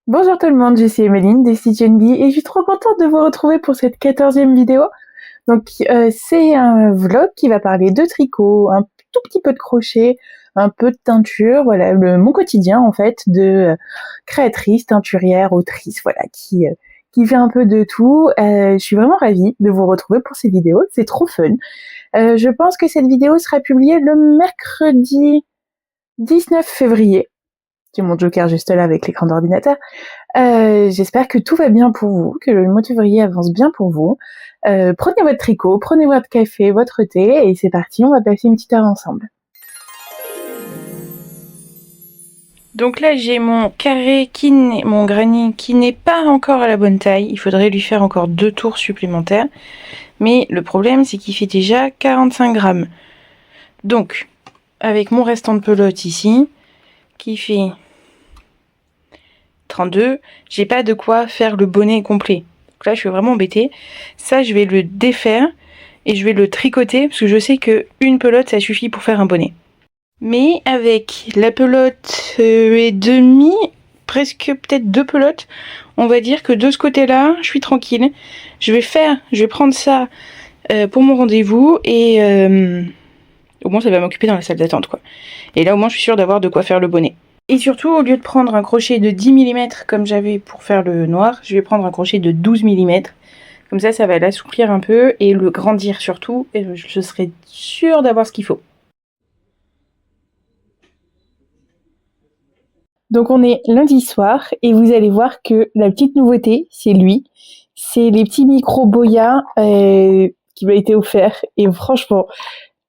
Bonjour tout le monde, je suis Emeline de CGNB et je suis trop contente de vous retrouver pour cette 14e vidéo. Donc c'est un vlog qui va parler de tricot, un tout petit peu de crochet, un peu de teinture, voilà, mon quotidien en fait de créatrice, teinturière, autrice, voilà, qui fait un peu de tout. Je suis vraiment ravie de vous retrouver pour ces vidéos, c'est trop fun. Je pense que cette vidéo sera publiée le mercredi 19 février. J'ai mon joker juste là avec l'écran d'ordinateur. J'espère que tout va bien pour vous, que le mois de février avance bien pour vous. Prenez votre tricot, prenez votre café, votre thé, et c'est parti, on va passer une petite heure ensemble. Donc là, j'ai mon carré, mon granit qui n'est pas encore à la bonne taille. Il faudrait lui faire encore 2 tours supplémentaires. Mais le problème, c'est qu'il fait déjà 45 grammes. Donc, avec mon restant de pelote ici, qui fait 32, j'ai pas de quoi faire le bonnet complet. Donc là, je suis vraiment embêtée. Ça, je vais le défaire et je vais le tricoter parce que je sais que une pelote, ça suffit pour faire un bonnet. Mais avec la pelote et demi, presque peut-être 2 pelotes, on va dire que de ce côté-là, je suis tranquille. Je vais prendre ça pour mon rendez-vous et au moins ça va m'occuper dans la salle d'attente, quoi. Et là, au moins, je suis sûre d'avoir de quoi faire le bonnet. Et surtout, au lieu de prendre un crochet de 10 mm comme j'avais pour faire le noir, je vais prendre un crochet de 12 mm. Comme ça va l'assouplir un peu et le grandir surtout. Et je serai sûre d'avoir ce qu'il faut. Donc on est lundi soir et vous allez voir que la petite nouveauté, c'est lui. C'est les petits micro-boyas qui m'a été offert. Et franchement,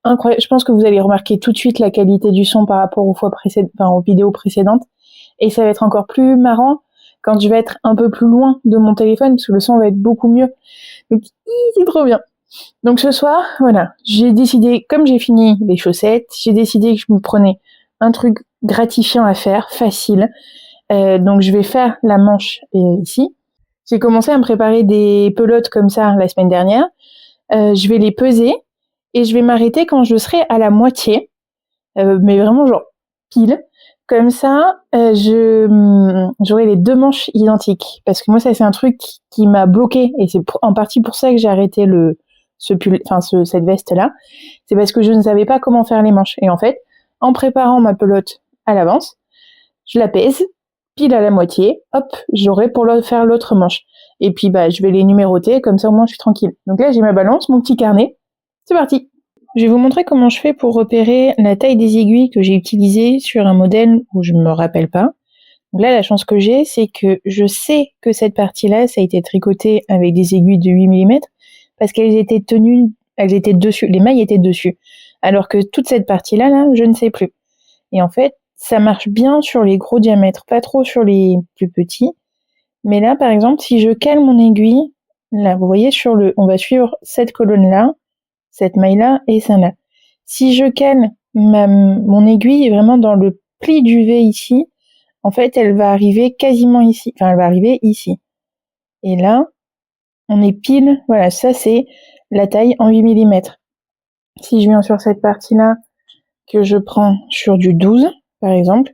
incroyable. Je pense que vous allez remarquer tout de suite la qualité du son par rapport aux vidéos précédentes. Et ça va être encore plus marrant quand je vais être un peu plus loin de mon téléphone, parce que le son va être beaucoup mieux. Donc, c'est trop bien. Donc ce soir, voilà, j'ai décidé, comme j'ai fini les chaussettes, j'ai décidé que je me prenais un truc gratifiant à faire, facile. Donc je vais faire la manche ici. J'ai commencé à me préparer des pelotes comme ça la semaine dernière. Je vais les peser et je vais m'arrêter quand je serai à la moitié, mais vraiment genre pile. Comme ça, j'aurai les 2 manches identiques. Parce que moi, ça c'est un truc qui m'a bloqué et c'est en partie pour ça que j'ai arrêté cette veste-là. C'est parce que je ne savais pas comment faire les manches. Et en fait, en préparant ma pelote à l'avance, je la pèse, pile à la moitié, hop, j'aurai pour faire l'autre manche. Et puis, je vais les numéroter, comme ça au moins je suis tranquille. Donc là, j'ai ma balance, mon petit carnet. C'est parti! Je vais vous montrer comment je fais pour repérer la taille des aiguilles que j'ai utilisées sur un modèle où je ne me rappelle pas. Donc là, la chance que j'ai, c'est que je sais que cette partie-là, ça a été tricoté avec des aiguilles de 8 mm parce qu'elles étaient dessus, les mailles étaient dessus. Alors que toute cette partie-là, là, je ne sais plus. Et en fait, ça marche bien sur les gros diamètres, pas trop sur les plus petits. Mais là, par exemple, si je cale mon aiguille, là, vous voyez, on va suivre cette colonne-là, cette maille-là et celle-là. Si je cale mon aiguille vraiment dans le pli du V ici, en fait, elle va arriver quasiment ici. Enfin, elle va arriver ici. Et là, on est pile, voilà, ça c'est la taille en 8 mm. Si je viens sur cette partie-là, que je prends sur du 12, par exemple,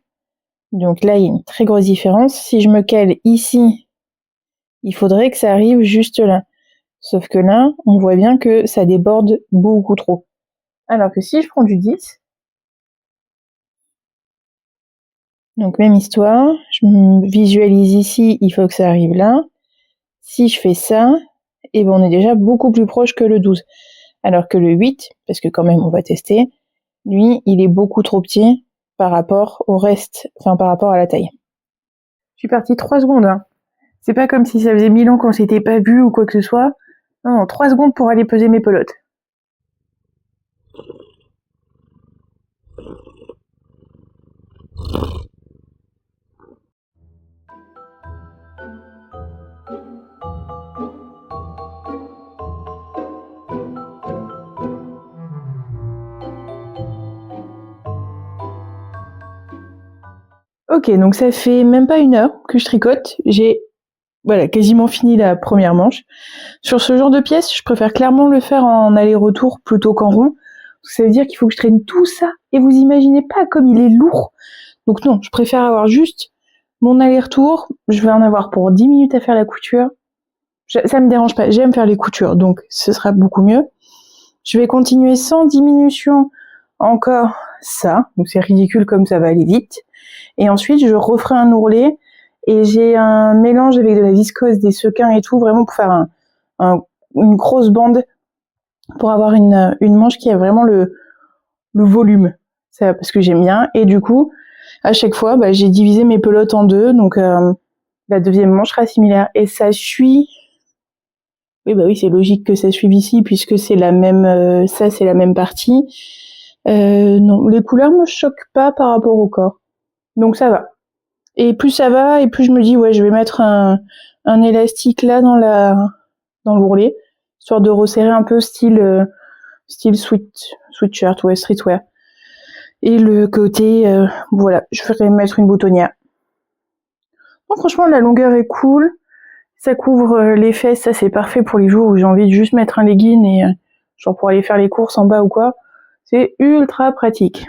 donc là, il y a une très grosse différence. Si je me cale ici, il faudrait que ça arrive juste là. Sauf que là, on voit bien que ça déborde beaucoup trop. Alors que si je prends du 10, donc même histoire, je me visualise ici, il faut que ça arrive là. Si je fais ça, et on est déjà beaucoup plus proche que le 12. Alors que le 8, parce que quand même on va tester, lui, il est beaucoup trop petit par rapport au reste, enfin par rapport à la taille. Je suis partie 3 secondes, hein. C'est pas comme si ça faisait 1000 ans qu'on s'était pas vu ou quoi que ce soit. Non, 3 secondes pour aller peser mes pelotes. Ok, donc ça fait même pas 1 heure que je tricote. J'ai quasiment fini la première manche. Sur ce genre de pièce, je préfère clairement le faire en aller-retour plutôt qu'en rond. Ça veut dire qu'il faut que je traîne tout ça et vous imaginez pas comme il est lourd. Donc non, je préfère avoir juste mon aller-retour, je vais en avoir pour 10 minutes à faire la couture. Ça me dérange pas, j'aime faire les coutures, donc ce sera beaucoup mieux. Je vais continuer sans diminution encore ça, donc c'est ridicule comme ça va aller vite. Et ensuite, je referai un ourlet et j'ai un mélange avec de la viscose, des sequins et tout, vraiment pour faire une grosse bande, pour avoir une manche qui a vraiment le volume, ça, parce que j'aime bien. Et du coup, à chaque fois, j'ai divisé mes pelotes en deux, donc la deuxième manche sera similaire. Et ça suit... Oui, c'est logique que ça suive ici, puisque c'est la même, ça c'est la même partie. Non, les couleurs me choquent pas par rapport au corps. Donc ça va. Et plus ça va, et plus je me dis, ouais, je vais mettre un élastique là dans l'ourlet, histoire de resserrer un peu style sweatshirt, ouais, streetwear. Et le côté, voilà, je ferai mettre une boutonnière. Bon, franchement, la longueur est cool. Ça couvre les fesses, ça c'est parfait pour les jours où j'ai envie de juste mettre un legging et genre pour aller faire les courses en bas ou quoi. C'est ultra pratique.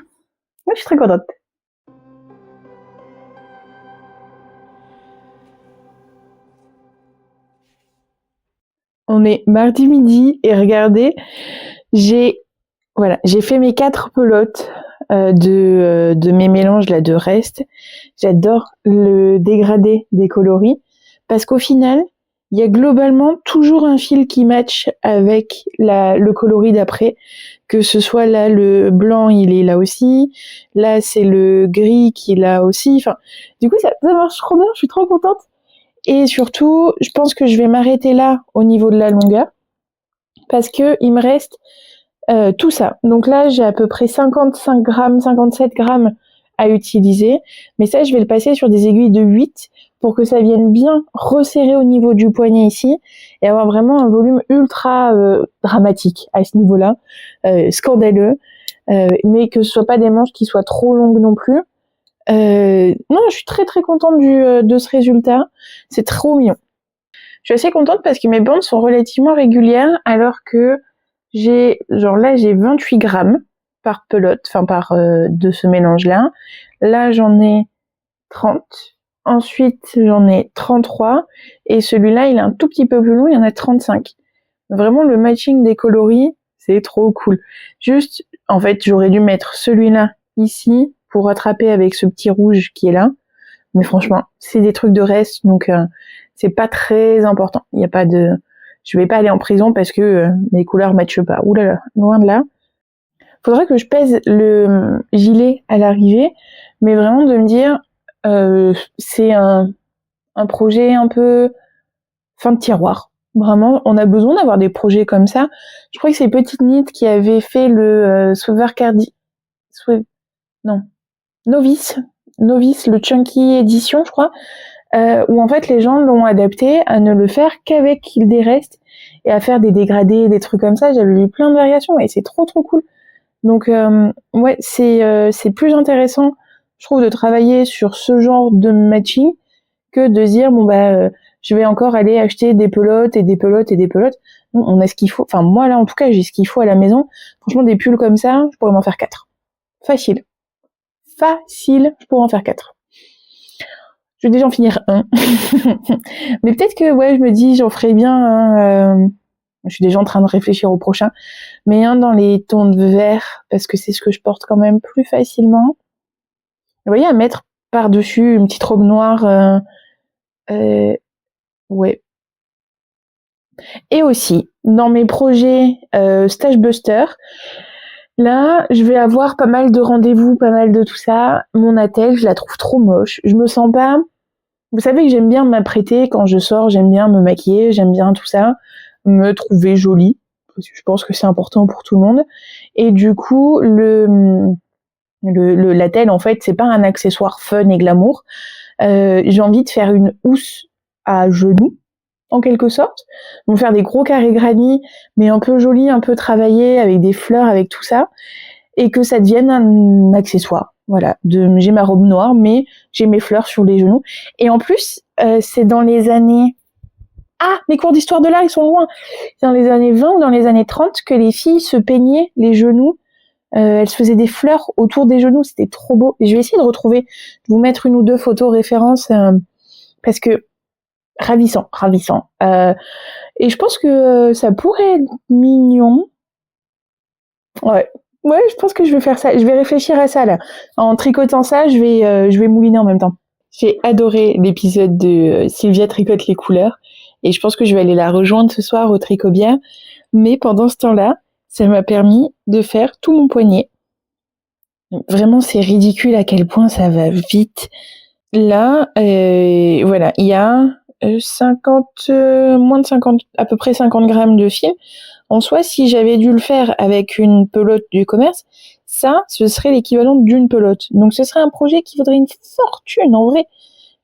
Ouais, je suis très contente. On est mardi midi et regardez, j'ai fait mes 4 pelotes de mes mélanges là de reste. J'adore le dégradé des coloris parce qu'au final, il y a globalement toujours un fil qui match avec le coloris d'après, que ce soit là le blanc, il est là aussi, là c'est le gris qui est là aussi. Enfin, du coup ça marche trop bien, je suis trop contente. Et surtout, je pense que je vais m'arrêter là au niveau de la longueur parce que il me reste tout ça. Donc là, j'ai à peu près 55 grammes, 57 grammes à utiliser. Mais ça, je vais le passer sur des aiguilles de 8 pour que ça vienne bien resserrer au niveau du poignet ici et avoir vraiment un volume ultra dramatique à ce niveau-là, scandaleux, mais que ce soit pas des manches qui soient trop longues non plus. Non, je suis très très contente de ce résultat. C'est trop mignon. Je suis assez contente parce que mes bandes sont relativement régulières alors que j'ai 28 grammes par pelote, de ce mélange-là. Là, j'en ai 30. Ensuite, j'en ai 33. Et celui-là, il est un tout petit peu plus long, il y en a 35. Vraiment, le matching des coloris, c'est trop cool. Juste, en fait, j'aurais dû mettre celui-là ici pour rattraper avec ce petit rouge qui est là. Mais franchement, c'est des trucs de reste, donc c'est pas très important. Il y a pas de... Je vais pas aller en prison parce que mes couleurs matchent pas. Ouh là là, loin de là. Faudrait que je pèse le gilet à l'arrivée, mais vraiment de me dire, c'est un projet un peu fin de tiroir. Vraiment, on a besoin d'avoir des projets comme ça. Je crois que c'est Petite Nit qui avait fait le Novice, le Chunky Edition, je crois, où en fait les gens l'ont adapté à ne le faire qu'avec des restes et à faire des dégradés, des trucs comme ça. J'avais vu plein de variations et c'est trop trop cool. Donc ouais, c'est plus intéressant, je trouve, de travailler sur ce genre de matching que de dire je vais encore aller acheter des pelotes et des pelotes et des pelotes. Non, on a ce qu'il faut. Enfin moi là en tout cas j'ai ce qu'il faut à la maison. Franchement des pulls comme ça, je pourrais m'en faire 4. Facile, je pourrais en faire 4. Je vais déjà en finir un. Mais peut-être que, ouais, je me dis, j'en ferai bien un. Je suis déjà en train de réfléchir au prochain. Mais un dans les tons de vert, parce que c'est ce que je porte quand même plus facilement. Vous voyez, à mettre par-dessus une petite robe noire. Ouais. Et aussi, dans mes projets Stage Buster, là, je vais avoir pas mal de rendez-vous, pas mal de tout ça. Mon attelle, je la trouve trop moche. Je me sens pas... Vous savez que j'aime bien m'apprêter quand je sors, j'aime bien me maquiller, j'aime bien tout ça, me trouver jolie, parce que je pense que c'est important pour tout le monde. Et du coup, l'attelle, en fait, c'est pas un accessoire fun et glamour. J'ai envie de faire une housse à genoux, en quelque sorte. Donc faire des gros carrés granit, mais un peu joli, un peu travaillé, avec des fleurs, avec tout ça, et que ça devienne un accessoire. Voilà, j'ai ma robe noire, mais j'ai mes fleurs sur les genoux. Et en plus, c'est dans les années... Ah, mes cours d'histoire de l'art, ils sont loin. C'est dans les années 20 ou dans les années 30 que les filles se peignaient les genoux Elle se faisait des fleurs autour des genoux, c'était trop beau. Et je vais essayer de retrouver, de vous mettre 1 ou 2 photos références, parce que ravissant, ravissant. Et je pense que ça pourrait être mignon. Ouais. Ouais, je pense que je vais faire ça. Je vais réfléchir à ça là. En tricotant ça, je vais mouliner en même temps. J'ai adoré l'épisode de Sylvia tricote les couleurs et je pense que je vais aller la rejoindre ce soir au Tricobière. Mais pendant ce temps-là, ça m'a permis de faire tout mon poignet. Vraiment, c'est ridicule à quel point ça va vite. Là, voilà, il y a 50, moins de 50, à peu près 50 grammes de fil. En soi, si j'avais dû le faire avec une pelote du commerce, ça, ce serait l'équivalent d'une pelote. Donc, ce serait un projet qui vaudrait une fortune, en vrai.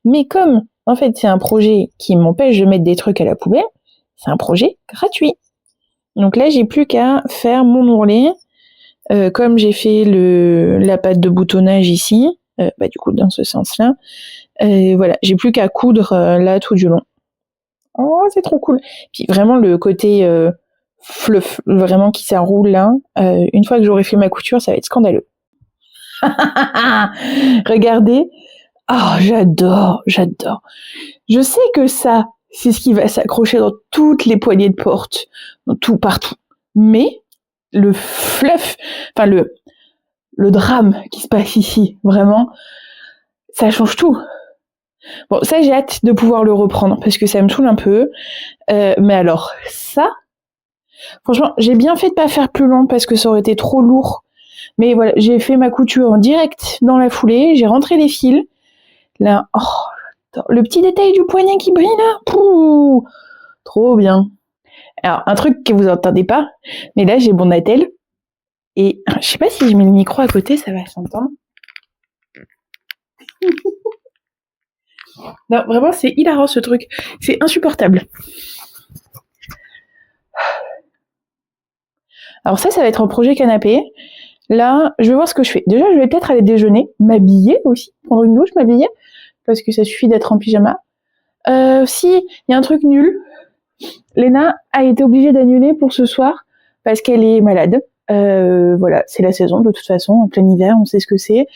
Mais comme, en fait, c'est un projet qui m'empêche de mettre des trucs à la poubelle, c'est un projet gratuit. Donc là, j'ai plus qu'à faire mon ourlet, comme j'ai fait la pâte de boutonnage ici, du coup, dans ce sens-là. Voilà, j'ai plus qu'à coudre là tout du long. Oh, c'est trop cool. Puis vraiment le côté fluff, vraiment qui s'enroule là. Une fois que j'aurai fait ma couture, ça va être scandaleux. Regardez. Oh, j'adore, j'adore. Je sais que ça, c'est ce qui va s'accrocher dans toutes les poignées de porte, dans tout, partout. Mais le fluff, enfin le drame qui se passe ici, vraiment, ça change tout. Bon, ça, j'ai hâte de pouvoir le reprendre parce que ça me saoule un peu. Mais alors, ça, franchement, j'ai bien fait de pas faire plus long parce que ça aurait été trop lourd. Mais voilà, j'ai fait ma couture en direct dans la foulée, j'ai rentré les fils. Là, oh, le petit détail du poignet qui brille là, pouh, trop bien. Alors, un truc que vous entendez pas, mais là, j'ai mon attelle. Et je sais pas si je mets le micro à côté, ça va s'entendre. Non, vraiment, c'est hilarant ce truc. C'est insupportable. Alors ça va être un projet canapé. Là, je vais voir ce que je fais. Déjà, je vais peut-être aller déjeuner, m'habiller aussi, prendre une douche, m'habiller, parce que ça suffit d'être en pyjama. Si, il y a un truc nul. Léna a été obligée d'annuler pour ce soir parce qu'elle est malade. Voilà, c'est la saison de toute façon, en plein hiver, on sait ce que c'est.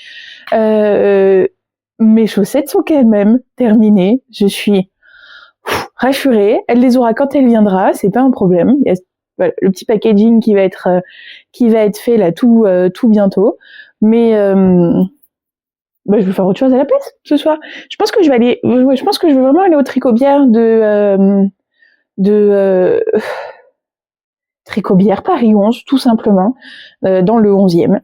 Mes chaussettes sont quand même terminées. Je suis rassurée. Elle les aura quand elle viendra, c'est pas un problème. Il y a le petit packaging qui va être fait là tout bientôt. Mais je vais faire autre chose à la place ce soir. Je pense que je vais vraiment aller au Tricobière de Tricobière Paris 11, tout simplement, dans le 11e.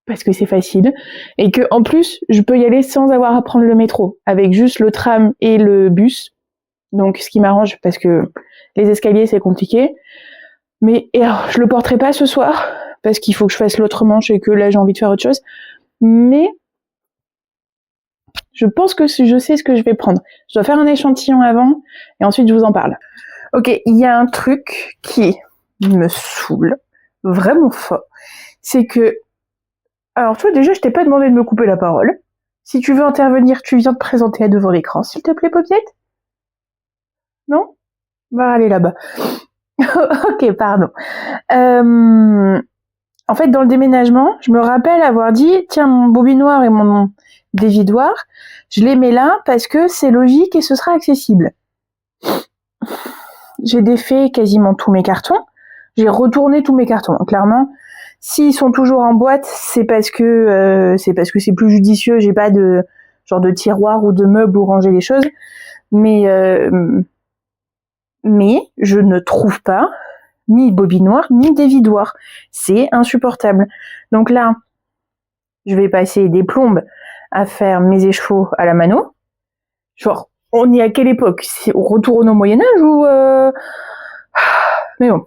Parce que c'est facile. Et que, en plus, je peux y aller sans avoir à prendre le métro, avec juste le tram et le bus. Donc, ce qui m'arrange, parce que les escaliers, c'est compliqué. Mais, alors, je le porterai pas ce soir, parce qu'il faut que je fasse l'autre manche et que là, j'ai envie de faire autre chose. Mais, je pense que je sais ce que je vais prendre. Je dois faire un échantillon avant, et ensuite, je vous en parle. Ok, il y a un truc qui me saoule vraiment fort. C'est que, alors toi déjà, je t'ai pas demandé de me couper la parole. Si tu veux intervenir, tu viens te présenter devant l'écran, s'il te plaît, Popiette. Non? Va aller là-bas. Ok, pardon. En fait, dans le déménagement, je me rappelle avoir dit, tiens, mon bobinoir et mon dévidoir, je les mets là parce que c'est logique et ce sera accessible. J'ai défait quasiment tous mes cartons. J'ai retourné tous mes cartons. Donc, clairement, s'ils sont toujours en boîte, c'est parce que c'est plus judicieux. J'ai pas de genre de tiroir ou de meuble où ranger les choses. Mais je ne trouve pas ni bobinoir ni dévidoir. C'est insupportable. Donc là, je vais passer des plombes à faire mes échevaux à la mano. Genre, on est à quelle époque? On retourne au Moyen-Âge ou Mais bon.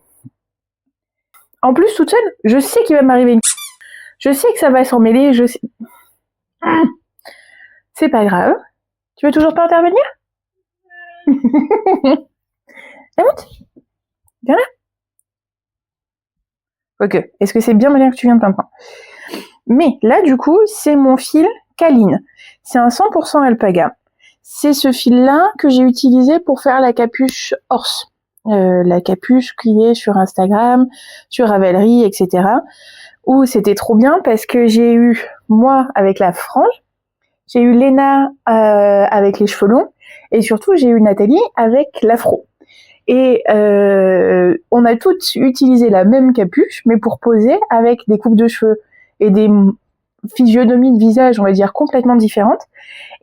En plus, toute seule, je sais qu'il va m'arriver une... Je sais que ça va s'en mêler, je sais... C'est pas grave. Tu veux toujours pas intervenir? Écoute, viens là. Ok, est-ce que c'est bien malin que tu viens de t'entendre? Mais là, du coup, c'est mon fil Kaline. C'est un 100% alpaga. C'est ce fil-là que j'ai utilisé pour faire la capuche Horse. La capuche qui est sur Instagram, sur Ravelry, etc. où c'était trop bien parce que j'ai eu, moi, avec la frange, j'ai eu Léna avec les cheveux longs, et surtout, j'ai eu Nathalie avec l'afro. Et on a toutes utilisé la même capuche, mais pour poser avec des coupes de cheveux et des physionomies de visage, on va dire, complètement différentes.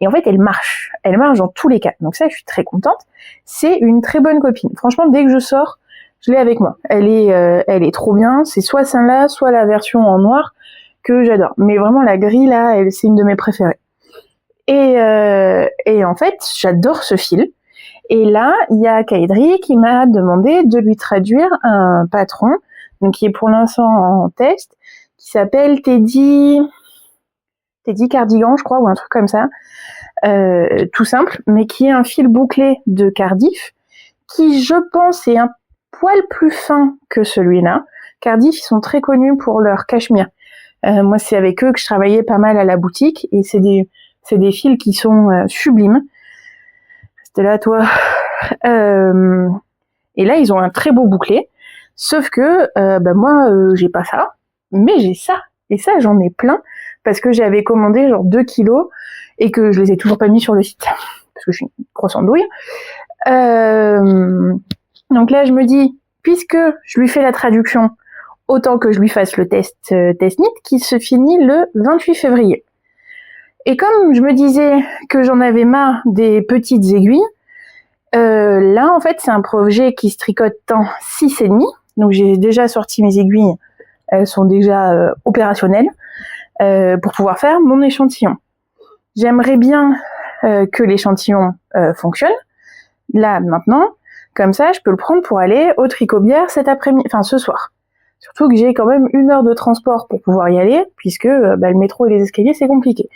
Et en fait, elle marche dans tous les cas. Donc ça, je suis très contente. C'est une très bonne copine. Franchement, dès que je sors, je l'ai avec moi. Elle est trop bien. C'est soit celle-là, soit la version en noir que j'adore. Mais vraiment, la grille, là, c'est une de mes préférées. Et en fait, j'adore ce fil. Et là, il y a Kaidri qui m'a demandé de lui traduire un patron, donc qui est pour l'instant en test, qui s'appelle Teddy Cardigan, je crois, ou un truc comme ça, tout simple, mais qui est un fil bouclé de Cardiff, qui, je pense, est un poil plus fin que celui-là. Cardiff, ils sont très connus pour leur cachemire. Moi, c'est avec eux que je travaillais pas mal à la boutique, et c'est des fils qui sont sublimes. C'était là, toi. Et là, ils ont un très beau bouclé. Sauf que moi, j'ai pas ça, mais j'ai ça. Et ça, j'en ai plein parce que j'avais commandé genre 2 kilos et que je les ai toujours pas mis sur le site parce que je suis une grosse andouille. Donc là, je me dis, puisque je lui fais la traduction, autant que je lui fasse le test TestKnit qui se finit le 28 février. Et comme je me disais que j'en avais marre des petites aiguilles, là, en fait, c'est un projet qui se tricote en 6,5. Donc, j'ai déjà sorti mes aiguilles. Elles sont déjà opérationnelles pour pouvoir faire mon échantillon. J'aimerais bien que l'échantillon fonctionne. Là, maintenant. Comme ça, je peux le prendre pour aller au Tricobière cet après-midi, enfin ce soir. Surtout que j'ai quand même 1 heure de transport pour pouvoir y aller, puisque le métro et les escaliers, c'est compliqué.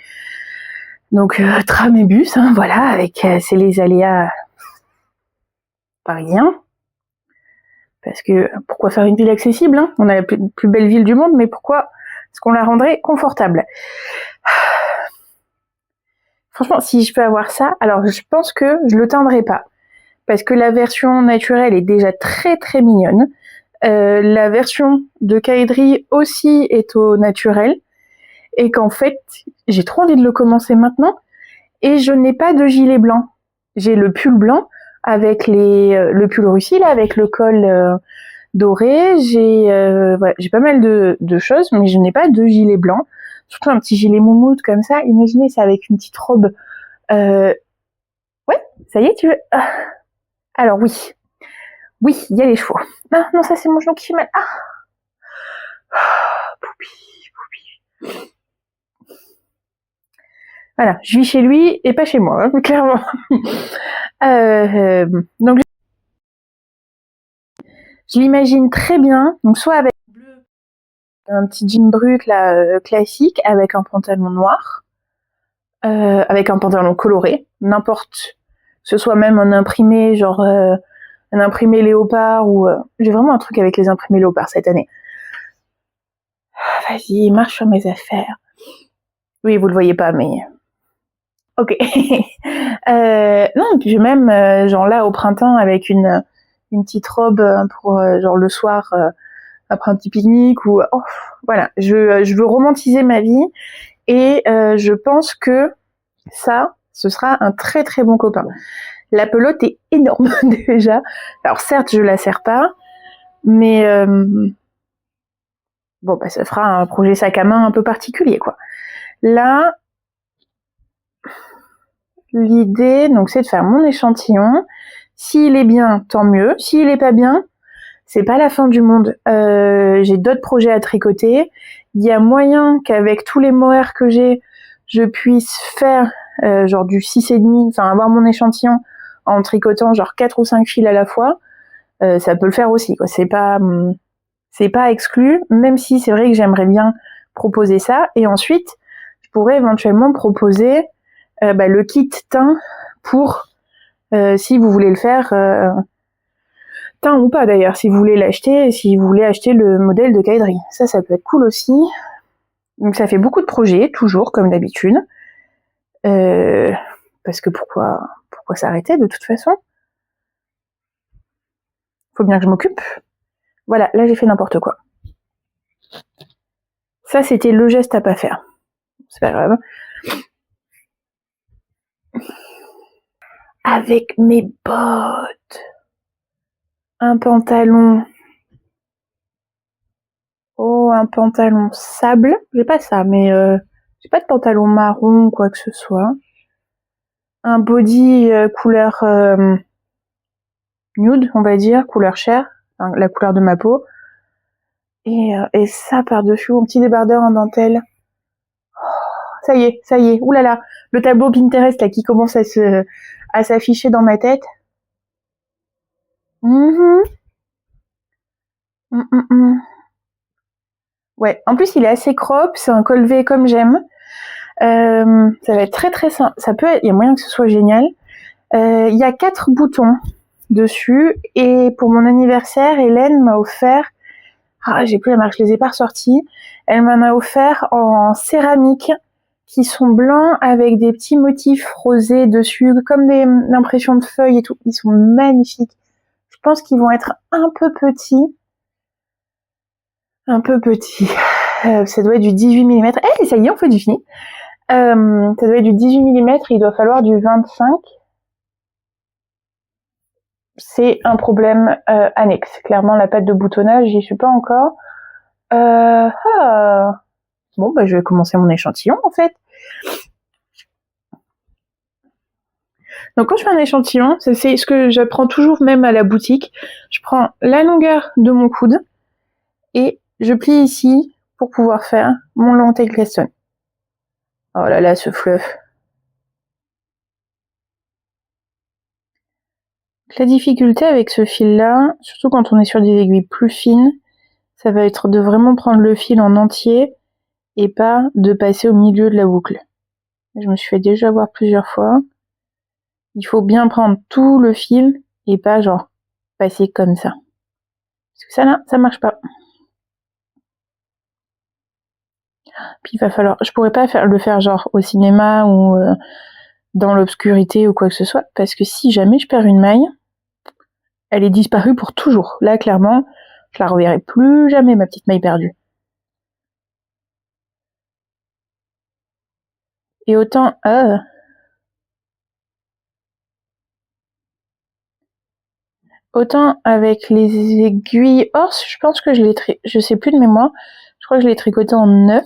Donc, tram et bus, hein, voilà, avec c'est les aléas parisiens. Parce que pourquoi faire une ville accessible, hein? On a la plus belle ville du monde, mais pourquoi est-ce qu'on la rendrait confortable? Franchement, si je peux avoir ça, alors je pense que je le teindrai pas. Parce que la version naturelle est déjà très très mignonne. La version de Kaidri aussi est au naturel. Et qu'en fait, j'ai trop envie de le commencer maintenant. Et je n'ai pas de gilet blanc. J'ai le pull blanc avec le pull Russie, là, avec le col doré. J'ai pas mal de choses, mais je n'ai pas de gilet blanc. Surtout un petit gilet moumoute comme ça. Imaginez ça avec une petite robe. Ouais, ça y est, tu veux... Alors oui, il y a les chevaux. Ah non, ça c'est mon genou qui fait mal. Poupi. Voilà, je vis chez lui et pas chez moi, hein, clairement. Donc je l'imagine très bien, donc soit avec un petit jean brut là classique, avec un pantalon noir, avec un pantalon coloré, n'importe, que ce soit même un imprimé, genre un imprimé léopard ou j'ai vraiment un truc avec les imprimés léopard cette année. Vas-y, marche sur mes affaires. Oui, vous le voyez pas, mais ok. Non, et puis même genre là au printemps avec une petite robe pour genre le soir après un petit pique-nique ou voilà, je veux romantiser ma vie et je pense que ça, ce sera un très très bon copain. La pelote est énorme déjà. Alors certes, je la serre pas, mais bon bah ça fera un projet sac à main un peu particulier quoi. Là, l'idée donc c'est de faire mon échantillon. S'il est bien, tant mieux. S'il est pas bien, c'est pas la fin du monde. J'ai d'autres projets à tricoter. Il y a moyen qu'avec tous les mohair que j'ai, je puisse faire genre du 6,5, enfin avoir mon échantillon en tricotant genre 4 ou 5 fils à la fois. Ça peut le faire aussi, quoi. C'est pas exclu, même si c'est vrai que j'aimerais bien proposer ça. Et ensuite, je pourrais éventuellement proposer le kit teint pour si vous voulez le faire teint ou pas d'ailleurs, si vous voulez l'acheter, si vous voulez acheter le modèle de Kaidri. Ça peut être cool aussi. Donc ça fait beaucoup de projets, toujours comme d'habitude. Parce que pourquoi s'arrêter de toute façon? Faut bien que je m'occupe. Voilà, là j'ai fait n'importe quoi. Ça, c'était le geste à pas faire. C'est pas grave. Avec mes bottes. Un pantalon. Oh, un pantalon sable. J'ai pas ça, mais j'ai pas de pantalon marron ou quoi que ce soit. Un body couleur nude, on va dire, couleur chair, enfin, la couleur de ma peau. Et ça par-dessus, un petit débardeur en dentelle. Ça y est. Ouh là là, le tableau Pinterest là qui commence à s'afficher dans ma tête. Ouais, en plus il est assez crop, c'est un col V comme j'aime. Ça va être très très simple. Il y a moyen que ce soit génial. Il y a 4 boutons dessus et pour mon anniversaire, Hélène m'a offert. Ah, j'ai plus la marque, je les ai pas ressortis. Elle m'en a offert en céramique qui sont blancs avec des petits motifs rosés dessus, comme des impressions de feuilles et tout. Ils sont magnifiques. Je pense qu'ils vont être un peu petits. Ça doit être du 18 mm. Eh, ça y est, on fait du fini. Ça doit être du 18 mm, il doit falloir du 25. C'est un problème annexe. Clairement, la pâte de boutonnage, j'y suis pas encore. Bon, bah, je vais commencer mon échantillon, en fait. Donc, quand je fais un échantillon, c'est ce que j'apprends toujours même à la boutique. Je prends la longueur de mon coude et je plie ici pour pouvoir faire mon long tail creston. Oh là là, ce fluff. La difficulté avec ce fil-là, surtout quand on est sur des aiguilles plus fines, ça va être de vraiment prendre le fil en entier et pas de passer au milieu de la boucle. Je me suis fait déjà voir plusieurs fois. Il faut bien prendre tout le fil et pas genre passer comme ça. Parce que ça là, ça marche pas. Puis il va falloir, je pourrais pas le faire genre au cinéma ou dans l'obscurité ou quoi que ce soit, parce que si jamais je perds une maille, elle est disparue pour toujours. Là, clairement, je la reverrai plus jamais, ma petite maille perdue. Et autant, autant avec les aiguilles Horse, je pense que je sais plus de mémoire, je crois que je l'ai tricoté en 9.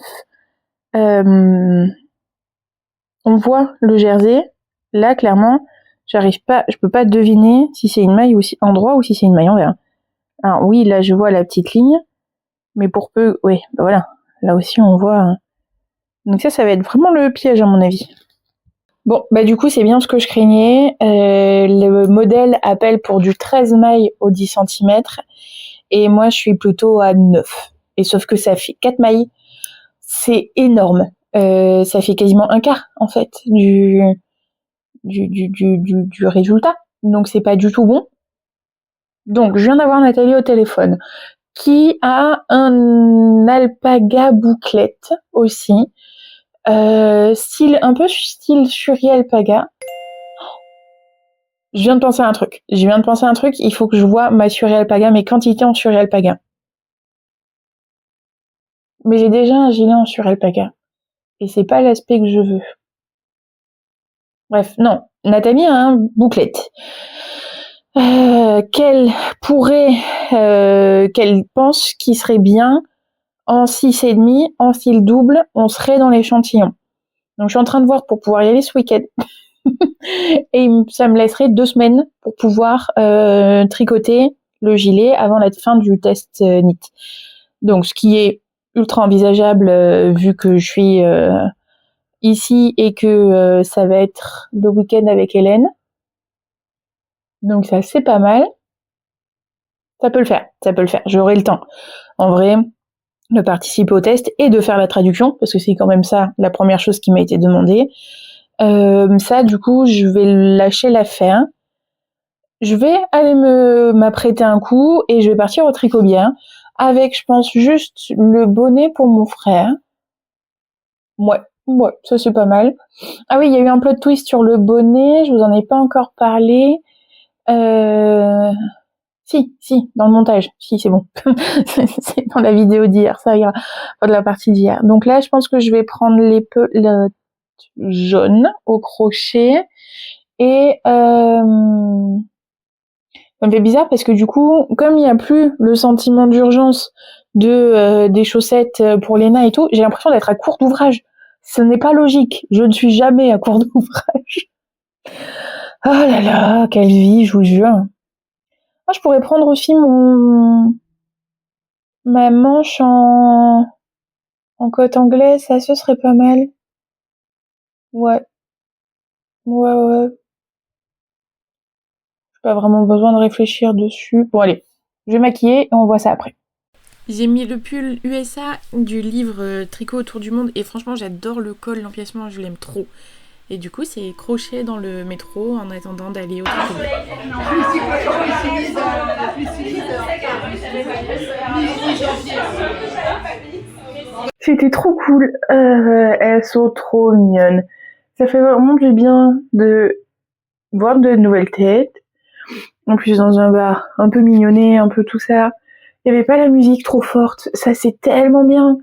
On voit le jersey. Là, clairement, je peux pas deviner si c'est une maille endroit ou si c'est une maille envers. Alors oui, là, je vois la petite ligne, mais pour peu, oui, bah voilà. Là aussi, on voit. Donc ça va être vraiment le piège à mon avis. Bon, bah du coup, c'est bien ce que je craignais. Le modèle appelle pour du 13 mailles au 10 cm et moi, je suis plutôt à 9. Et sauf que ça fait 4 mailles. C'est énorme. Ça fait quasiment un quart, en fait, du résultat. Donc, c'est pas du tout bon. Donc, je viens d'avoir Nathalie au téléphone, qui a un alpaga bouclette aussi. Un peu style Shuri alpaga. Je viens de penser à un truc. Il faut que je vois ma Shuri alpaga, mes quantités en Shuri alpaga. Mais j'ai déjà un gilet en Shuri alpaga. Et c'est pas l'aspect que je veux. Bref, non. Nathalie a un bouclette. Qu'elle pense qu'il serait bien en 6,5, en fil double, on serait dans l'échantillon. Donc je suis en train de voir pour pouvoir y aller ce week-end. Et ça me laisserait 2 semaines pour pouvoir tricoter le gilet avant la fin du test knit. Donc ce qui est ultra envisageable vu que je suis ici et que ça va être le week-end avec Hélène. Donc ça c'est pas mal. Ça peut le faire. J'aurai le temps. En vrai, de participer au test et de faire la traduction, parce que c'est quand même ça la première chose qui m'a été demandée. Ça, du coup, je vais lâcher l'affaire. Je vais aller m'apprêter un coup et je vais partir au tricot bien avec, je pense, juste le bonnet pour mon frère. Ouais, ça c'est pas mal. Ah oui, il y a eu un plot twist sur le bonnet, je vous en ai pas encore parlé. Si, dans le montage. Si, c'est bon. C'est dans la vidéo d'hier, ça ira. Enfin, de la partie d'hier. Donc là, je pense que je vais prendre le jaune au crochet et ça me fait bizarre parce que du coup, comme il n'y a plus le sentiment d'urgence des chaussettes pour Léna et tout, j'ai l'impression d'être à court d'ouvrage. Ce n'est pas logique. Je ne suis jamais à court d'ouvrage. Oh là là, quelle vie, je vous jure. Moi, je pourrais prendre aussi ma manche en cotte anglaise, ça ce serait pas mal. Ouais, ouais. J'ai pas vraiment besoin de réfléchir dessus. Bon, allez, je vais maquiller et on voit ça après. J'ai mis le pull USA du livre Tricot autour du monde et franchement, j'adore le col, l'empiècement, je l'aime trop. Et du coup, c'est crochet dans le métro en attendant d'aller au tricot. C'était trop cool. Elles sont trop mignonnes. Ça fait vraiment du bien de voir de nouvelles têtes. En plus, dans un bar un peu mignonné, un peu tout ça. Il n'y avait pas la musique trop forte. Ça, c'est tellement bien.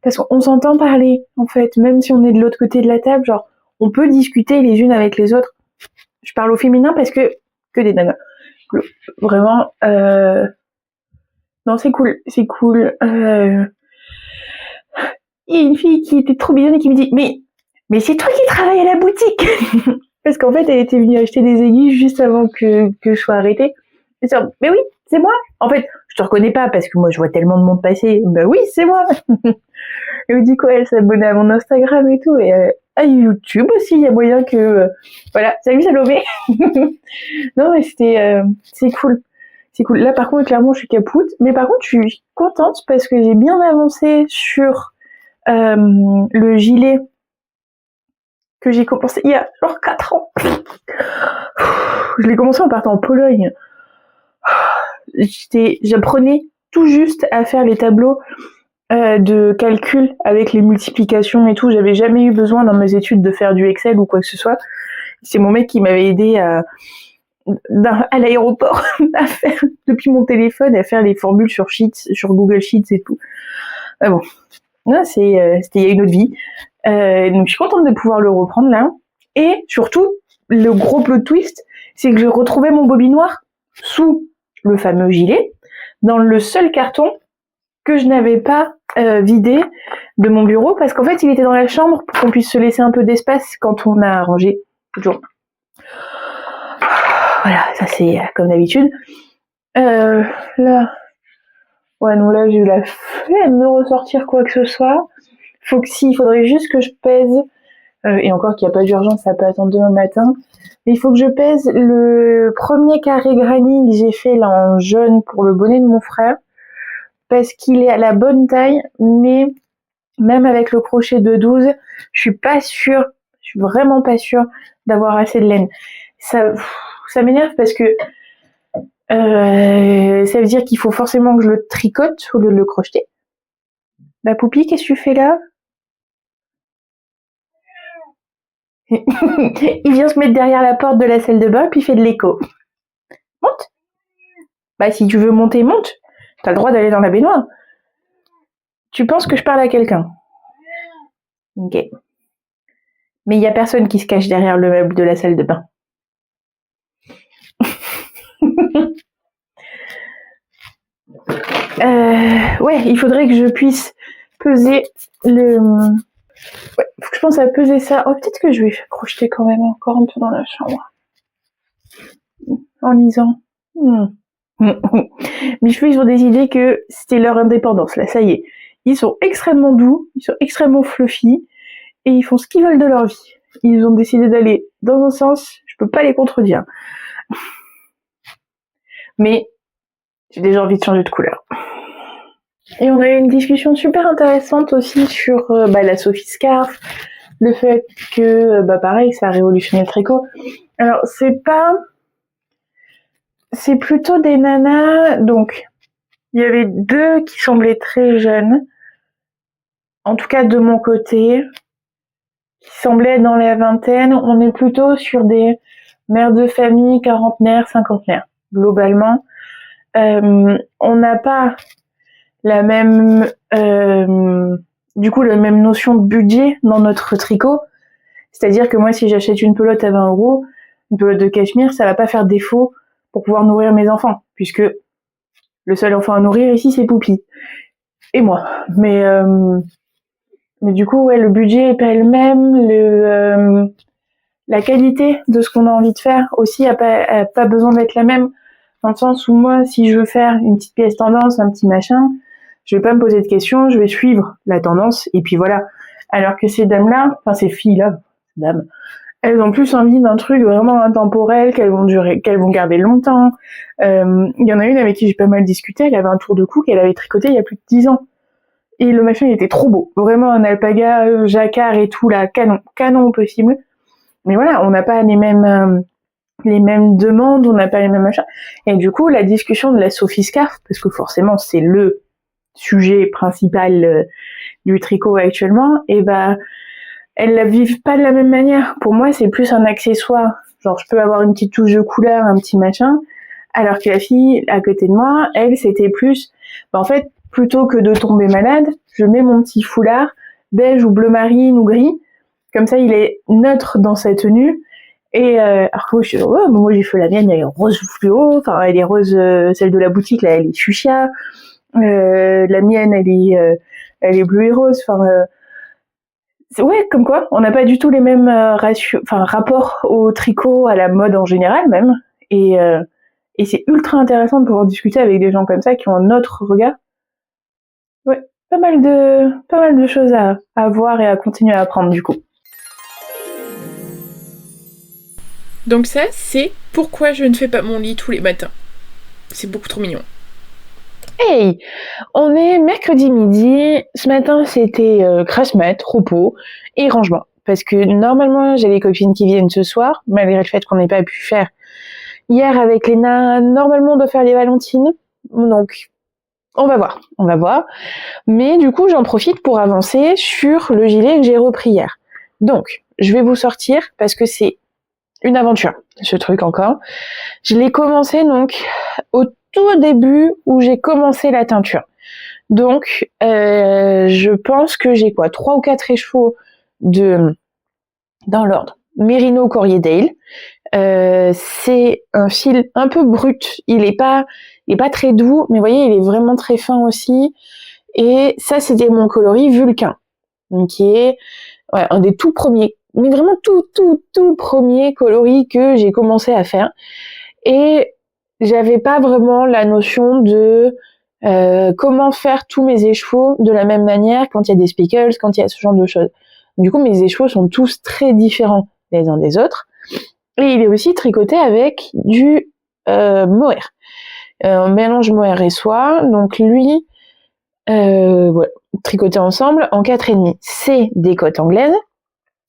Parce qu'on s'entend parler, en fait. Même si on est de l'autre côté de la table, genre, on peut discuter les unes avec les autres. Je parle au féminin parce que des nanas. Vraiment, non, c'est cool. Il y a une fille qui était trop mignonne et qui me dit mais c'est toi qui travailles à la boutique. Parce qu'en fait, elle était venue acheter des aiguilles juste avant que je sois arrêtée. Et ça, mais oui, c'est moi. En fait, je te reconnais pas parce que moi, je vois tellement de monde passer. Ben oui, c'est moi. Et du coup, elle s'abonnait à mon Instagram et tout. Et à YouTube aussi, il y a moyen que... voilà, salut Salomé. Non, mais c'est cool. C'est cool. Là, par contre, clairement, je suis capoute. Mais par contre, je suis contente parce que j'ai bien avancé sur le gilet que j'ai commencé il y a genre 4 ans. Je l'ai commencé en partant en Pologne. J'apprenais tout juste à faire les tableaux de calcul avec les multiplications et tout. J'avais jamais eu besoin dans mes études de faire du Excel ou quoi que ce soit. C'est mon mec qui m'avait aidé à l'aéroport à faire depuis mon téléphone à faire les formules sur Google Sheets et tout. Ah bon, là, c'était il y a une autre vie. Donc je suis contente de pouvoir le reprendre là. Et surtout, le gros plot twist, c'est que je retrouvais mon bobinoir sous le fameux gilet, dans le seul carton que je n'avais pas vidé de mon bureau, parce qu'en fait, il était dans la chambre pour qu'on puisse se laisser un peu d'espace quand on a rangé. Toujours. Voilà, ça c'est comme d'habitude. Là, ouais, non, là j'ai eu la flemme de ressortir quoi que ce soit. Il faudrait juste que je pèse, et encore qu'il n'y a pas d'urgence, ça peut attendre demain matin. Mais il faut que je pèse le premier carré granny que j'ai fait là en jaune pour le bonnet de mon frère, parce qu'il est à la bonne taille, mais même avec le crochet de 12, je suis vraiment pas sûre d'avoir assez de laine. Ça m'énerve parce que ça veut dire qu'il faut forcément que je le tricote au lieu de le crocheter. Bah Poupie, qu'est-ce que tu fais là? Il vient se mettre derrière la porte de la salle de bain puis il fait de l'écho. Monte. Bah si tu veux monter, monte. T'as le droit d'aller dans la baignoire. Tu penses que je parle à quelqu'un? Ok. Mais il n'y a personne qui se cache derrière le meuble de la salle de bain. Ouais, il faudrait que je puisse peser le... Ouais, faut que je pense à peser ça. Oh, peut-être que je vais crocheter quand même encore un peu dans la chambre. En lisant. Mes cheveux, ils ont décidé que c'était leur indépendance, là, ça y est. Ils sont extrêmement doux, ils sont extrêmement fluffy, et ils font ce qu'ils veulent de leur vie. Ils ont décidé d'aller dans un sens, je peux pas les contredire. Mais j'ai déjà envie de changer de couleur. Et on a eu une discussion super intéressante aussi sur la Sophie Scarf, le fait que, pareil, ça a révolutionné le tricot. Alors, c'est plutôt des nanas, donc, il y avait 2 qui semblaient très jeunes, en tout cas de mon côté, qui semblaient dans la vingtaine. On est plutôt sur des mères de famille, quarantenaires, cinquantenaires, globalement. on n'a pas la même, du coup, la même notion de budget dans notre tricot. C'est-à-dire que moi, si j'achète une pelote à 20 €, une pelote de cachemire, ça va pas faire défaut pour pouvoir nourrir mes enfants, puisque le seul enfant à nourrir ici, c'est Poupie. Et moi. Mais du coup, ouais, le budget est pas le même, la qualité de ce qu'on a envie de faire aussi a pas besoin d'être la même. Dans le sens où moi, si je veux faire une petite pièce tendance, un petit machin, je vais pas me poser de questions, je vais suivre la tendance, et puis voilà. Alors que ces dames-là, enfin ces filles-là, dames, elles ont plus envie d'un truc vraiment intemporel, qu'elles vont garder longtemps. Il y en a une avec qui j'ai pas mal discuté, elle avait un tour de cou qu'elle avait tricoté il y a plus de 10 ans. Et le machin, il était trop beau. Vraiment un alpaga, jacquard et tout, là, canon au possible. Mais voilà, on n'a pas les mêmes demandes, on n'a pas les mêmes machins. Et du coup, la discussion de la Sophie Scarf, parce que forcément, c'est le sujet principal du tricot actuellement, et bah, elles la vivent pas de la même manière. Pour moi, c'est plus un accessoire. Genre, je peux avoir une petite touche de couleur, un petit machin, alors que la fille à côté de moi, elle, c'était plus, en fait, plutôt que de tomber malade, je mets mon petit foulard beige ou bleu marine ou gris, comme ça, il est neutre dans sa tenue. Et alors que moi, je dis, ouais, moi j'ai fait la mienne, elle est rose fluo, enfin elle est rose, celle de la boutique là, elle est fuchsia. La mienne, elle est bleue et rose. Enfin, ouais, comme quoi, on n'a pas du tout les mêmes rapports au tricot, à la mode en général même. Et c'est ultra intéressant de pouvoir discuter avec des gens comme ça qui ont un autre regard. Ouais, pas mal de choses à voir et à continuer à apprendre du coup. Donc ça, c'est pourquoi je ne fais pas mon lit tous les matins. C'est beaucoup trop mignon. Hey, on est mercredi midi. Ce matin, c'était grasse mat, repos et rangement. Parce que normalement, j'ai les copines qui viennent ce soir, malgré le fait qu'on n'ait pas pu faire hier avec Léna. Normalement, on doit faire les Valentines. Donc, on va voir. Mais du coup, j'en profite pour avancer sur le gilet que j'ai repris hier. Donc, je vais vous sortir parce que c'est une aventure, ce truc encore. Je l'ai commencé donc au tout début où j'ai commencé la teinture. Donc, je pense que j'ai 3 ou 4 écheveaux dans l'ordre. Merino Corriedale. C'est un fil un peu brut. Il est pas très doux, mais vous voyez, il est vraiment très fin aussi. Et ça, c'était mon coloris Vulcain, donc qui est un des tout premiers, mais vraiment tout premiers coloris que j'ai commencé à faire. Et j'avais pas vraiment la notion de comment faire tous mes écheveaux de la même manière quand il y a des spickles, quand il y a ce genre de choses. Du coup, mes écheveaux sont tous très différents les uns des autres. Et il est aussi tricoté avec du mohair. Un mélange mohair et soie. Donc lui, voilà, tricoté ensemble en 4,5. C'est des cottes anglaises.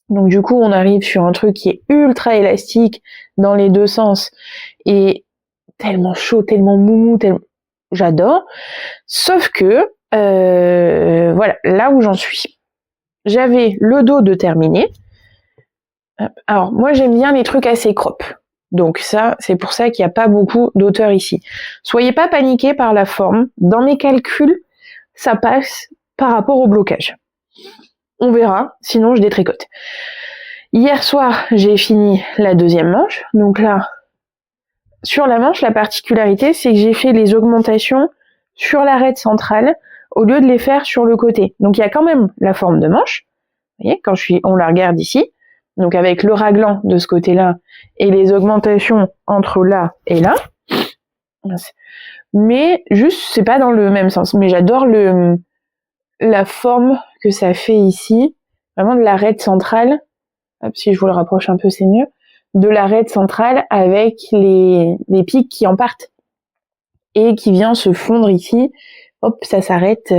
Donc du coup, on arrive sur un truc qui est ultra élastique dans les deux sens et tellement chaud, tellement moumou, j'adore. Sauf que, voilà, là où j'en suis. J'avais le dos de terminer. Alors, moi, j'aime bien les trucs assez crop. Donc ça, c'est pour ça qu'il n'y a pas beaucoup d'auteurs ici. Soyez pas paniqués par la forme. Dans mes calculs, ça passe par rapport au blocage. On verra, sinon je détricote. Hier soir, j'ai fini la deuxième manche. Donc là, sur la manche, la particularité, c'est que j'ai fait les augmentations sur l'arête centrale au lieu de les faire sur le côté. Donc il y a quand même la forme de manche. Vous voyez, on la regarde ici. Donc avec le raglan de ce côté-là et les augmentations entre là et là. Mais juste, c'est pas dans le même sens. Mais j'adore la forme que ça fait ici. Vraiment de l'arête centrale. Hop, si je vous le rapproche un peu, c'est mieux. De l'arête centrale avec les pics qui en partent. Et qui vient se fondre ici. Hop, ça s'arrête.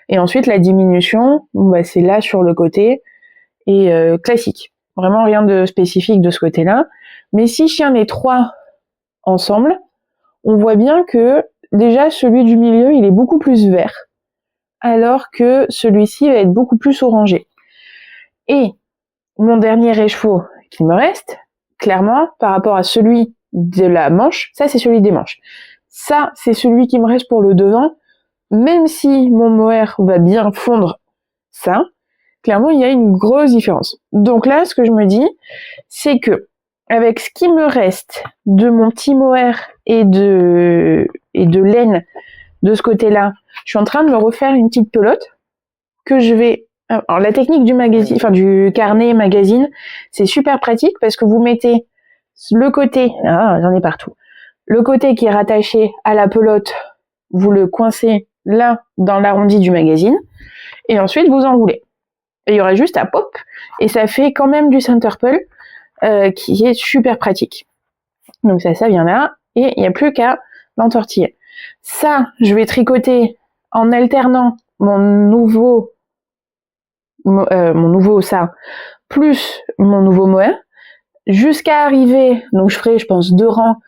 Et ensuite, la diminution, c'est là sur le côté. Et classique. Vraiment rien de spécifique de ce côté-là. Mais si je tiens les trois ensemble, on voit bien que déjà celui du milieu, il est beaucoup plus vert, alors que celui-ci va être beaucoup plus orangé. Et mon dernier écheveau qu'il me reste, clairement, par rapport à celui de la manche, ça c'est celui des manches. Ça, c'est celui qui me reste pour le devant. Même si mon mohair va bien fondre ça, clairement, il y a une grosse différence. Donc là, ce que je me dis, c'est que avec ce qui me reste de mon petit mohair et de laine de ce côté-là, je suis en train de me refaire une petite pelote que je vais... Alors la technique du magazine, enfin du carnet magazine, c'est super pratique parce que vous mettez le côté, j'en ai partout, le côté qui est rattaché à la pelote, vous le coincez là dans l'arrondi du magazine et ensuite vous enroulez. Et il y aura juste à pop et ça fait quand même du center pull qui est super pratique. Donc ça vient là et il n'y a plus qu'à l'entortiller. Ça, je vais tricoter en alternant mon nouveau ça plus mon nouveau mohair jusqu'à arriver, donc je ferai je pense 2 rangs,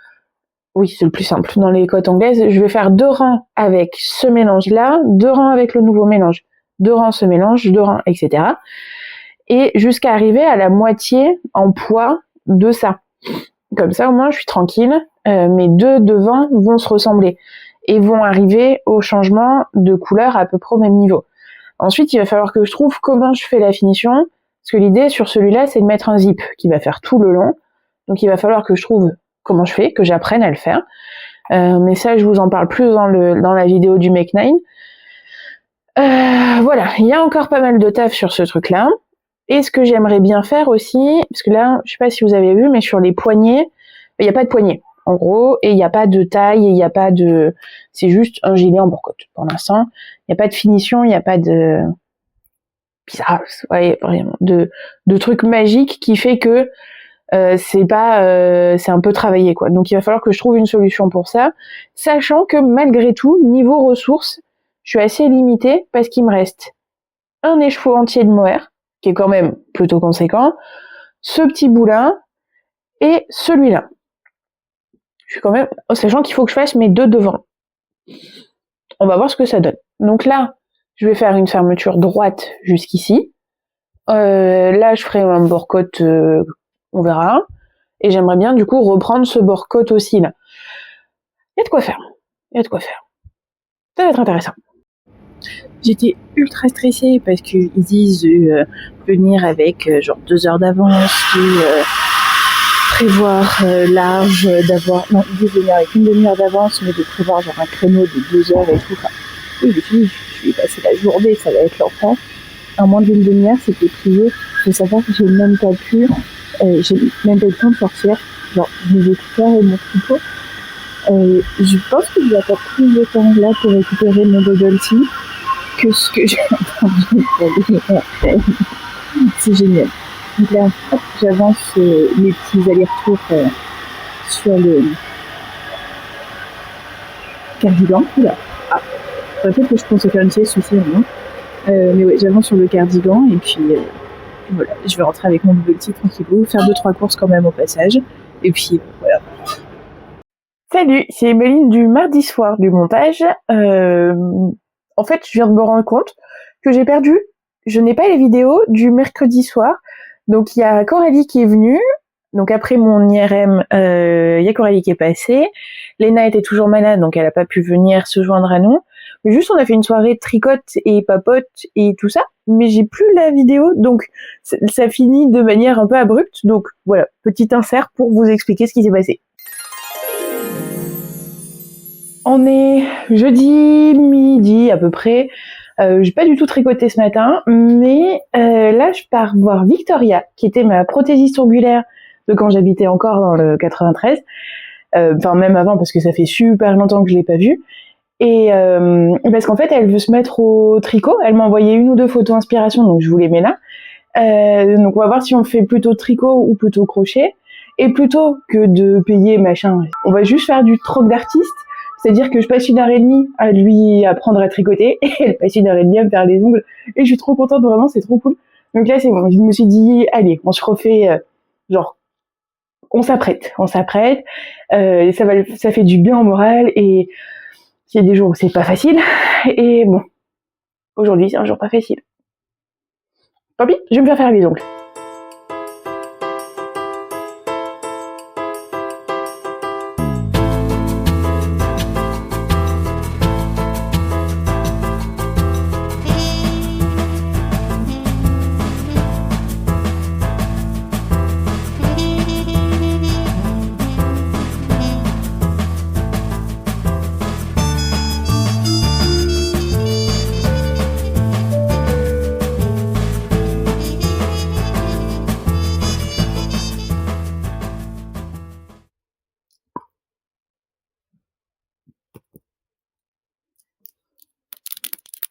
oui c'est le plus simple dans les cottes anglaises, je vais faire 2 rangs avec ce mélange là, 2 rangs avec le nouveau mélange, 2 rangs ce mélange, 2 rangs etc. Et jusqu'à arriver à la moitié en poids de ça. Comme ça au moins je suis tranquille, mes deux devants vont se ressembler et vont arriver au changement de couleur à peu près au même niveau. Ensuite, il va falloir que je trouve comment je fais la finition, parce que l'idée sur celui-là, c'est de mettre un zip qui va faire tout le long. Donc, il va falloir que je trouve comment je fais, que j'apprenne à le faire. Mais ça, je vous en parle plus dans la vidéo du Make 9. Voilà, il y a encore pas mal de taf sur ce truc-là. Et ce que j'aimerais bien faire aussi, parce que là, je sais pas si vous avez vu, mais sur les poignets, il n'y a pas de poignets. En gros, et il n'y a pas de taille, il n'y a pas de... C'est juste un gilet en bourcotte, pour l'instant. Il n'y a pas de finition, il n'y a pas de... Bizarre, ouais, vraiment, de truc magique qui fait que c'est pas... c'est un peu travaillé, quoi. Donc il va falloir que je trouve une solution pour ça, sachant que malgré tout, niveau ressources, je suis assez limitée parce qu'il me reste un écheveau entier de mohair, qui est quand même plutôt conséquent, ce petit bout-là, et celui-là. Je suis quand même, sachant qu'il faut que je fasse mes 2 devants. On va voir ce que ça donne. Donc là, je vais faire une fermeture droite jusqu'ici. Là, je ferai un bord-côte, on verra. Et j'aimerais bien, du coup, reprendre ce bord-côte aussi, là. Il y a de quoi faire. Il y a de quoi faire. Ça va être intéressant. J'étais ultra stressée parce qu'ils disent venir avec genre 2 heures d'avance, prévoir large, d'avoir... Non, ils disent venir avec une demi-heure d'avance, mais de prévoir genre un créneau de 2 heures et tout. Enfin, oui, je vais passer la journée, ça va être l'enfer. En moins d'une demi-heure, c'était plié. Il faut savoir que j'ai même pas eu le temps de sortir genre mes écouteurs et mon tricot. Je pense que je vais pas plus de temps là pour récupérer mon bubble tea que ce que j'ai entendu. C'est génial. Donc là, hop, j'avance mes petits allers-retours sur le cardigan. Oula, peut-être que je pense faire une sieste aussi, non. Mais ouais, j'avance sur le cardigan et puis voilà, je vais rentrer avec mon petit tranquillou, faire 2-3 courses quand même au passage. Et puis voilà. Salut, c'est Emeline du mardi soir du montage. En fait, je viens de me rendre compte que je n'ai pas les vidéos du mercredi soir. Donc il y a Coralie qui est venue. Donc après mon IRM, il y a Coralie qui est passée. Léna était toujours malade, donc elle n'a pas pu venir se joindre à nous. Mais juste, on a fait une soirée de tricote et papote et tout ça. Mais j'ai plus la vidéo, donc ça finit de manière un peu abrupte. Donc voilà, petit insert pour vous expliquer ce qui s'est passé. On est jeudi midi à peu près. J'ai pas du tout tricoté ce matin, mais là je pars voir Victoria, qui était ma prothésiste ongulaire de quand j'habitais encore dans le 93. Enfin même avant parce que ça fait super longtemps que je l'ai pas vue. Et parce qu'en fait elle veut se mettre au tricot. Elle m'a envoyé 1 ou 2 photos inspiration, donc je vous les mets là. Donc on va voir si on fait plutôt tricot ou plutôt crochet. Et plutôt que de payer machin, on va juste faire du troc d'artiste. C'est-à-dire que je passe 1 heure et demie à lui apprendre à tricoter et elle passe 1 heure et demie à me faire les ongles. Et je suis trop contente, vraiment, c'est trop cool. Donc là, c'est bon. Je me suis dit, allez, on se refait, genre, on s'apprête. Ça fait du bien au moral et il y a des jours où c'est pas facile. Et bon, aujourd'hui, c'est un jour pas facile. Tant pis, je vais me faire les ongles.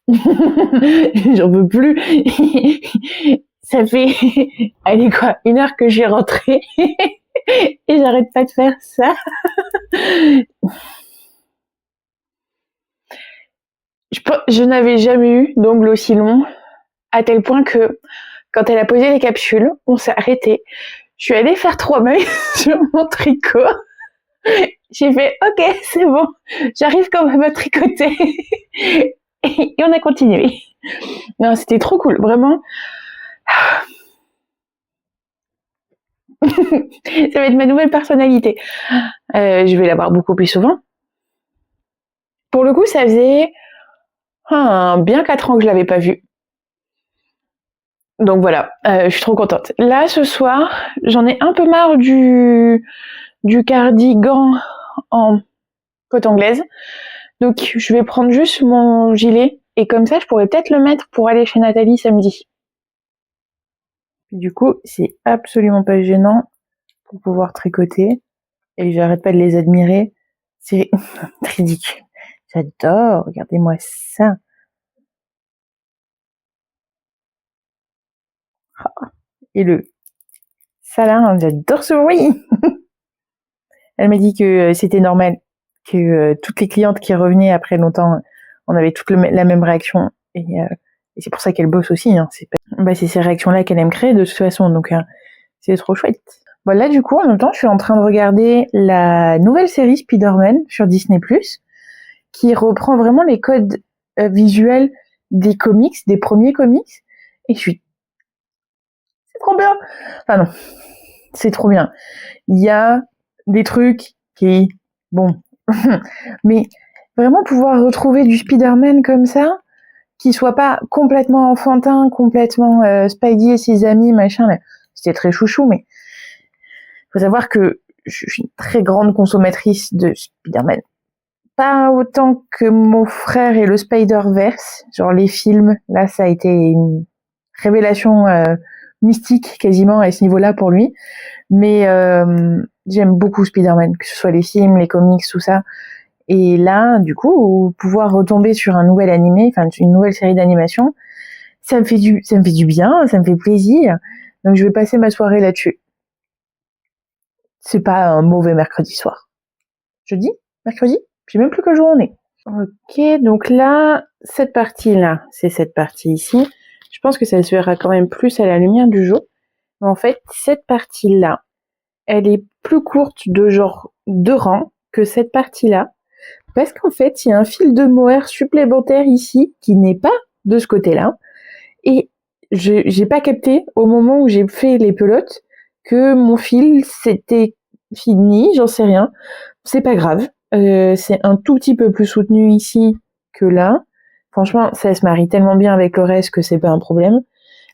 J'en peux plus. Ça fait, allez quoi, 1 heure que j'ai rentré et j'arrête pas de faire ça. Je n'avais jamais eu d'ongles aussi longs, à tel point que quand elle a posé les capsules, on s'est arrêté. Je suis allée faire 3 mailles sur mon tricot. J'ai fait ok, c'est bon, j'arrive quand même à tricoter. Et on a continué. Non, c'était trop cool, vraiment. Ça va être ma nouvelle personnalité. Je vais la voir beaucoup plus souvent. Pour le coup, ça faisait bien 4 ans que je l'avais pas vue. Donc voilà, je suis trop contente. Là, ce soir, j'en ai un peu marre du cardigan en côte anglaise. Donc je vais prendre juste mon gilet et comme ça, je pourrais peut-être le mettre pour aller chez Nathalie samedi. Du coup, c'est absolument pas gênant pour pouvoir tricoter et j'arrête pas de les admirer. C'est ridicule. J'adore, regardez-moi ça. Et le salin, j'adore ce bruit. Elle m'a dit que c'était normal, que toutes les clientes qui revenaient après longtemps, on avait toutes la même réaction. Et c'est pour ça qu'elle bosse aussi. Hein. C'est ces réactions-là qu'elle aime créer de toute façon. Donc c'est trop chouette. Bon, là, du coup, en même temps, je suis en train de regarder la nouvelle série Spider-Man sur Disney+, qui reprend vraiment les codes visuels des comics, des premiers comics. Et c'est trop bien. Enfin non, c'est trop bien. Il y a des trucs qui, bon, mais vraiment pouvoir retrouver du Spider-Man comme ça, qui soit pas complètement enfantin, complètement Spidey et ses amis, machin, là, c'était très chouchou, mais faut savoir que je suis une très grande consommatrice de Spider-Man. Pas autant que mon frère et le Spider-Verse, genre les films, là ça a été une révélation mystique quasiment à ce niveau-là pour lui, mais j'aime beaucoup Spider-Man, que ce soit les films, les comics, tout ça. Et là, du coup, pouvoir retomber sur un nouvel animé, enfin une nouvelle série d'animation, ça me fait du bien, ça me fait plaisir. Donc je vais passer ma soirée là-dessus. C'est pas un mauvais mercredi soir. Jeudi, mercredi, je sais même plus quel jour on est. Ok, donc là, cette partie-là, c'est cette partie ici. Je pense que ça se verra quand même plus à la lumière du jour. Mais en fait, cette partie-là, elle est plus courte de genre 2 rangs que cette partie-là. Parce qu'en fait, il y a un fil de mohair supplémentaire ici qui n'est pas de ce côté-là. Et j'ai pas capté au moment où j'ai fait les pelotes que mon fil c'était fini, j'en sais rien. C'est pas grave. C'est un tout petit peu plus soutenu ici que là. Franchement, ça se marie tellement bien avec le reste que c'est pas un problème.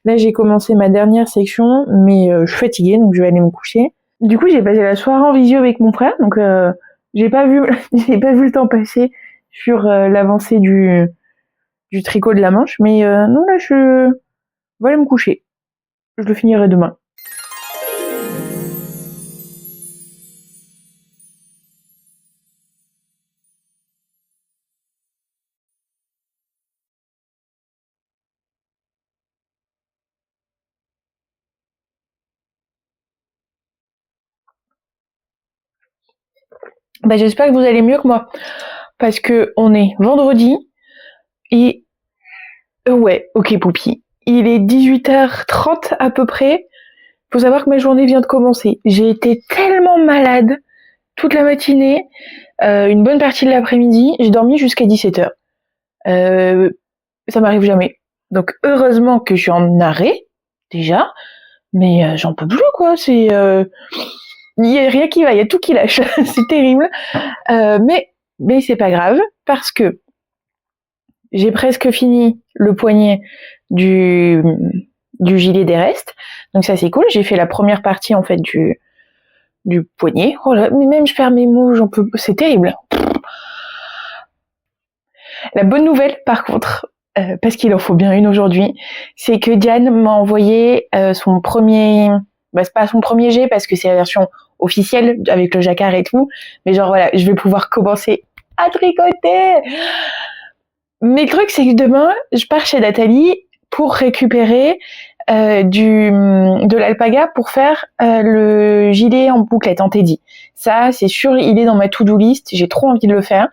Là, j'ai commencé ma dernière section, mais je suis fatiguée, donc je vais aller me coucher. Du coup, j'ai passé la soirée en visio avec mon frère, donc j'ai pas vu le temps passer sur l'avancée du tricot de la manche, mais non, là, je vais aller me coucher. Je le finirai demain. Bah, j'espère que vous allez mieux que moi, parce que on est vendredi et ouais, ok Poupi, il est 18h30 à peu près. Faut savoir que ma journée vient de commencer. J'ai été tellement malade toute la matinée, une bonne partie de l'après-midi. J'ai dormi jusqu'à 17h. Ça m'arrive jamais. Donc heureusement que je suis en arrêt déjà, mais j'en peux plus quoi. C'est il y a rien qui va, il y a tout qui lâche. C'est terrible. Mais c'est pas grave parce que j'ai presque fini le poignet du gilet des restes. Donc ça c'est cool. J'ai fait la première partie en fait du poignet. Oh là, mais même je perds mes mots, j'en peux. C'est terrible. La bonne nouvelle, par contre, parce qu'il en faut bien une aujourd'hui, c'est que Diane m'a envoyé son premier. Bah, c'est pas son premier jet parce que c'est la version officielle avec le jacquard et tout. Mais genre voilà, je vais pouvoir commencer à tricoter. Mais le truc, c'est que demain, je pars chez Nathalie pour récupérer de l'alpaga pour faire le gilet en bouclette en teddy. Ça, c'est sûr, il est dans ma to-do list. J'ai trop envie de le faire.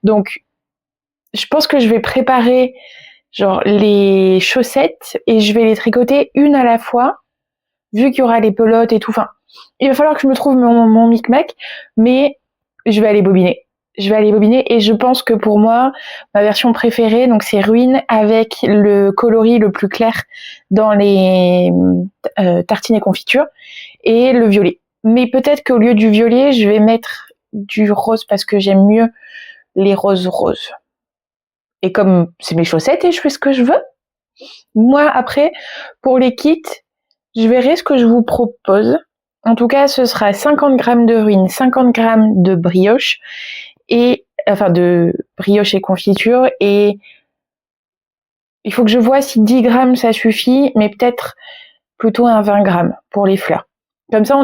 Donc, je pense que je vais préparer genre les chaussettes et je vais les tricoter une à la fois, vu qu'il y aura les pelotes et tout. Enfin, il va falloir que je me trouve mon micmac, mais je vais aller bobiner. Je vais aller bobiner et je pense que pour moi, ma version préférée, donc c'est Ruine avec le coloris le plus clair dans les tartines et confitures et le violet. Mais peut-être qu'au lieu du violet, je vais mettre du rose parce que j'aime mieux les roses roses. Et comme c'est mes chaussettes et je fais ce que je veux, moi après, pour les kits, je verrai ce que je vous propose. En tout cas, ce sera 50 grammes de Ruine, 50 grammes de brioche et de brioche et confiture, et il faut que je vois si 10 grammes ça suffit, mais peut-être plutôt un 20 grammes pour les fleurs. Comme ça,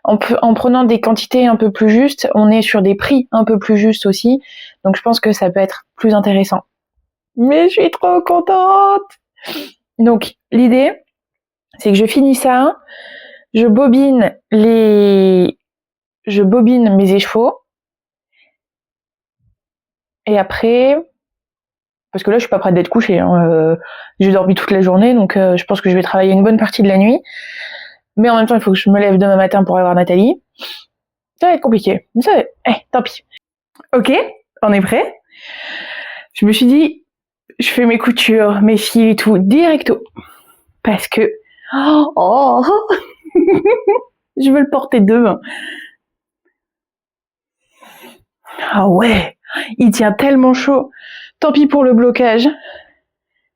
en prenant des quantités un peu plus justes, on est sur des prix un peu plus justes aussi, donc je pense que ça peut être plus intéressant. Mais je suis trop contente! Donc, l'idée, c'est que je finis ça, je bobine mes échevaux, et après, parce que là je suis pas prête d'être couchée, hein, j'ai dormi toute la journée, donc je pense que je vais travailler une bonne partie de la nuit, mais en même temps il faut que je me lève demain matin pour aller voir Nathalie. Ça va être compliqué, mais ça va, tant pis. Ok, on est prêt? Je me suis dit, je fais mes coutures, mes fils et tout, directo, parce que je veux le porter demain. Ah ouais, il tient tellement chaud. Tant pis pour le blocage.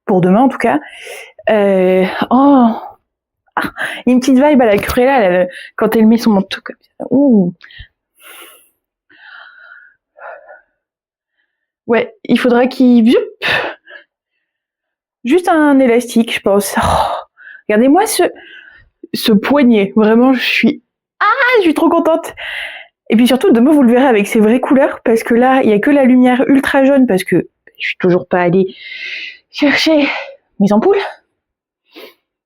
Pour demain, en tout cas. Il y a une petite vibe à la Cruella, là, quand elle met son manteau comme ça. Ouh. Ouais, il faudra qu'il... Juste un élastique, je pense. Regardez-moi ce poignet. Vraiment, je suis trop contente. Et puis surtout, demain, vous le verrez avec ses vraies couleurs, parce que là, il n'y a que la lumière ultra jaune, parce que je suis toujours pas allée chercher mes ampoules.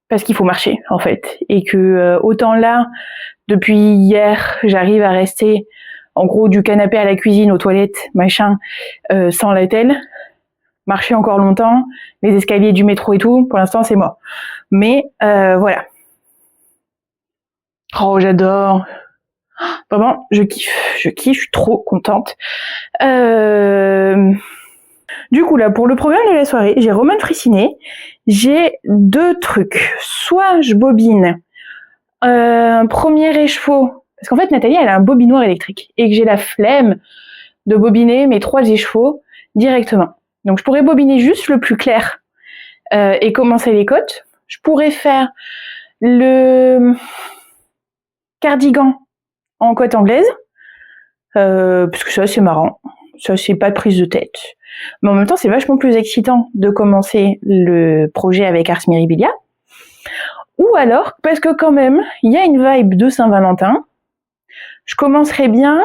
Parce qu'il faut marcher, en fait. Et que autant là, depuis hier, j'arrive à rester, en gros, du canapé à la cuisine, aux toilettes, machin, sans la telle. Marcher encore longtemps, les escaliers du métro et tout, pour l'instant, c'est mort. Mais voilà. Oh, j'adore. Vraiment, je kiffe, je suis trop contente. Du coup, là, pour le programme de la soirée, j'ai Romane Fraissinet. J'ai deux trucs. Soit je bobine un premier écheveau, parce qu'en fait, Nathalie, elle a un bobinoir électrique, et que j'ai la flemme de bobiner mes 3 écheveaux directement. Donc, je pourrais bobiner juste le plus clair et commencer les côtes. Je pourrais faire le cardigan en côte anglaise, parce que ça, c'est marrant. Ça, c'est pas de prise de tête. Mais en même temps, c'est vachement plus excitant de commencer le projet avec Ars Mirabilia. Ou alors, parce que quand même, il y a une vibe de Saint-Valentin, je commencerai bien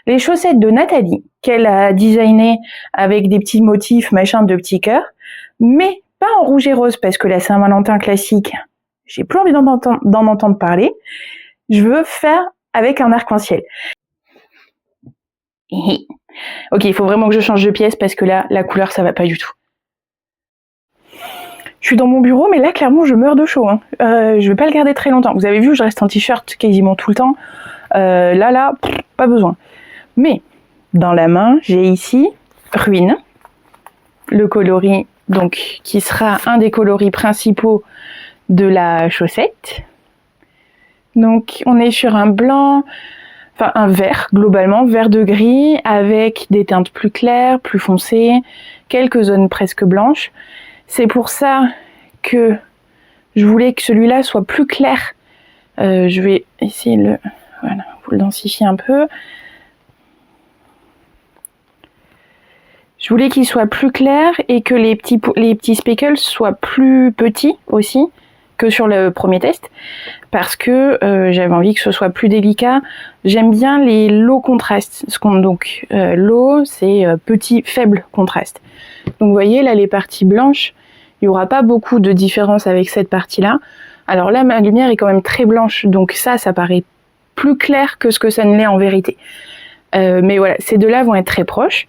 les chaussettes de Nathalie, qu'elle a designées avec des petits motifs, machin, de petits cœurs, mais pas en rouge et rose, parce que la Saint-Valentin classique, j'ai plus envie d'en entendre parler. Je veux faire avec un arc-en-ciel. Ok, il faut vraiment que je change de pièce, parce que là, la couleur, ça va pas du tout. Je suis dans mon bureau, mais là, clairement, je meurs de chaud. Je vais pas le garder très longtemps. Vous avez vu, je reste en t-shirt quasiment tout le temps. Pas besoin. Mais, dans la main, j'ai ici Ruine, le coloris, donc, qui sera un des coloris principaux de la chaussette. Donc, on est sur un blanc, enfin un vert, globalement, vert de gris, avec des teintes plus claires, plus foncées, quelques zones presque blanches. C'est pour ça que je voulais que celui-là soit plus clair. Je vais essayer de vous le densifier un peu. Je voulais qu'il soit plus clair et que les petits speckles soient plus petits aussi, que sur le premier test, parce que j'avais envie que ce soit plus délicat. J'aime bien les low contrast. Donc low, c'est petit, faible contraste. Donc vous voyez là les parties blanches, il n'y aura pas beaucoup de différence avec cette partie-là. Alors là ma lumière est quand même très blanche, donc ça paraît plus clair que ce que ça ne l'est en vérité. Mais voilà, ces deux-là vont être très proches.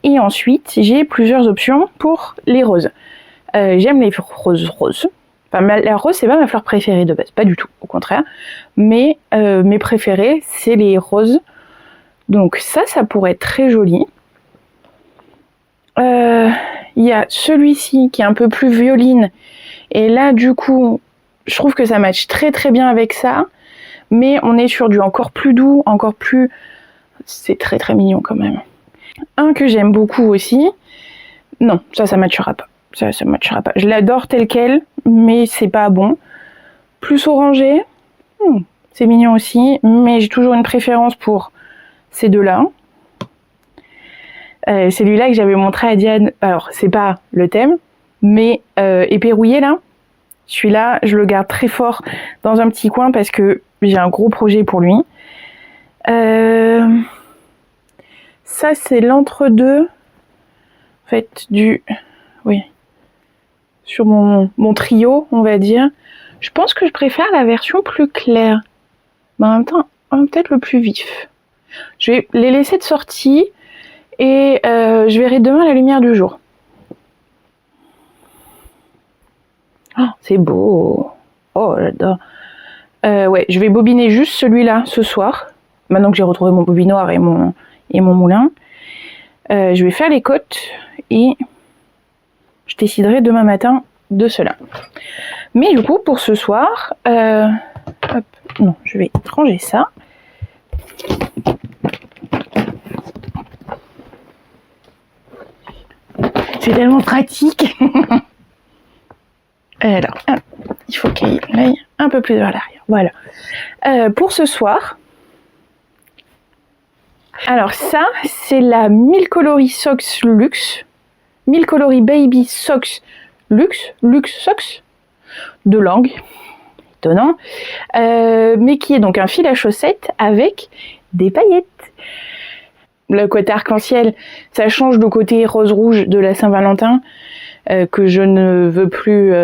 Et ensuite, j'ai plusieurs options pour les roses. J'aime les roses. Enfin, la rose, c'est pas ma fleur préférée de base, pas du tout, au contraire. Mais mes préférées, c'est les roses. Donc ça pourrait être très joli. Il y a celui-ci qui est un peu plus violine. Et là, du coup, je trouve que ça matche très très bien avec ça. Mais on est sur du encore plus doux, encore plus... C'est très très mignon quand même. Un que j'aime beaucoup aussi. Non, ça matchera pas. Ça matchera pas. Je l'adore tel quel, mais c'est pas bon. Plus orangé, c'est mignon aussi, mais j'ai toujours une préférence pour ces deux-là. Celui-là que j'avais montré à Diane, alors c'est pas le thème, mais épée rouillée là. Celui-là, je le garde très fort dans un petit coin parce que j'ai un gros projet pour lui. Ça, c'est l'entre-deux, en fait, sur mon trio, on va dire. Je pense que je préfère la version plus claire, mais en même temps, peut-être le plus vif. Je vais les laisser de sortie et je verrai demain la lumière du jour. Oh, c'est beau. Oh, j'adore. Ouais, je vais bobiner juste celui-là ce soir. Maintenant que j'ai retrouvé mon bobinoir et mon moulin. Je vais faire les côtes et je déciderai demain matin de cela. Mais du coup, pour ce soir, non, je vais ranger ça. C'est tellement pratique. Alors, il faut qu'il aille un peu plus vers l'arrière. Voilà. Pour ce soir, alors ça, c'est la Mille Coloris Socks Luxe. Mille Coloris Baby Socks Luxe Socks de langue, étonnant, mais qui est donc un fil à chaussettes avec des paillettes. Le côté arc-en-ciel, ça change le côté rose-rouge de la Saint-Valentin que je ne veux plus.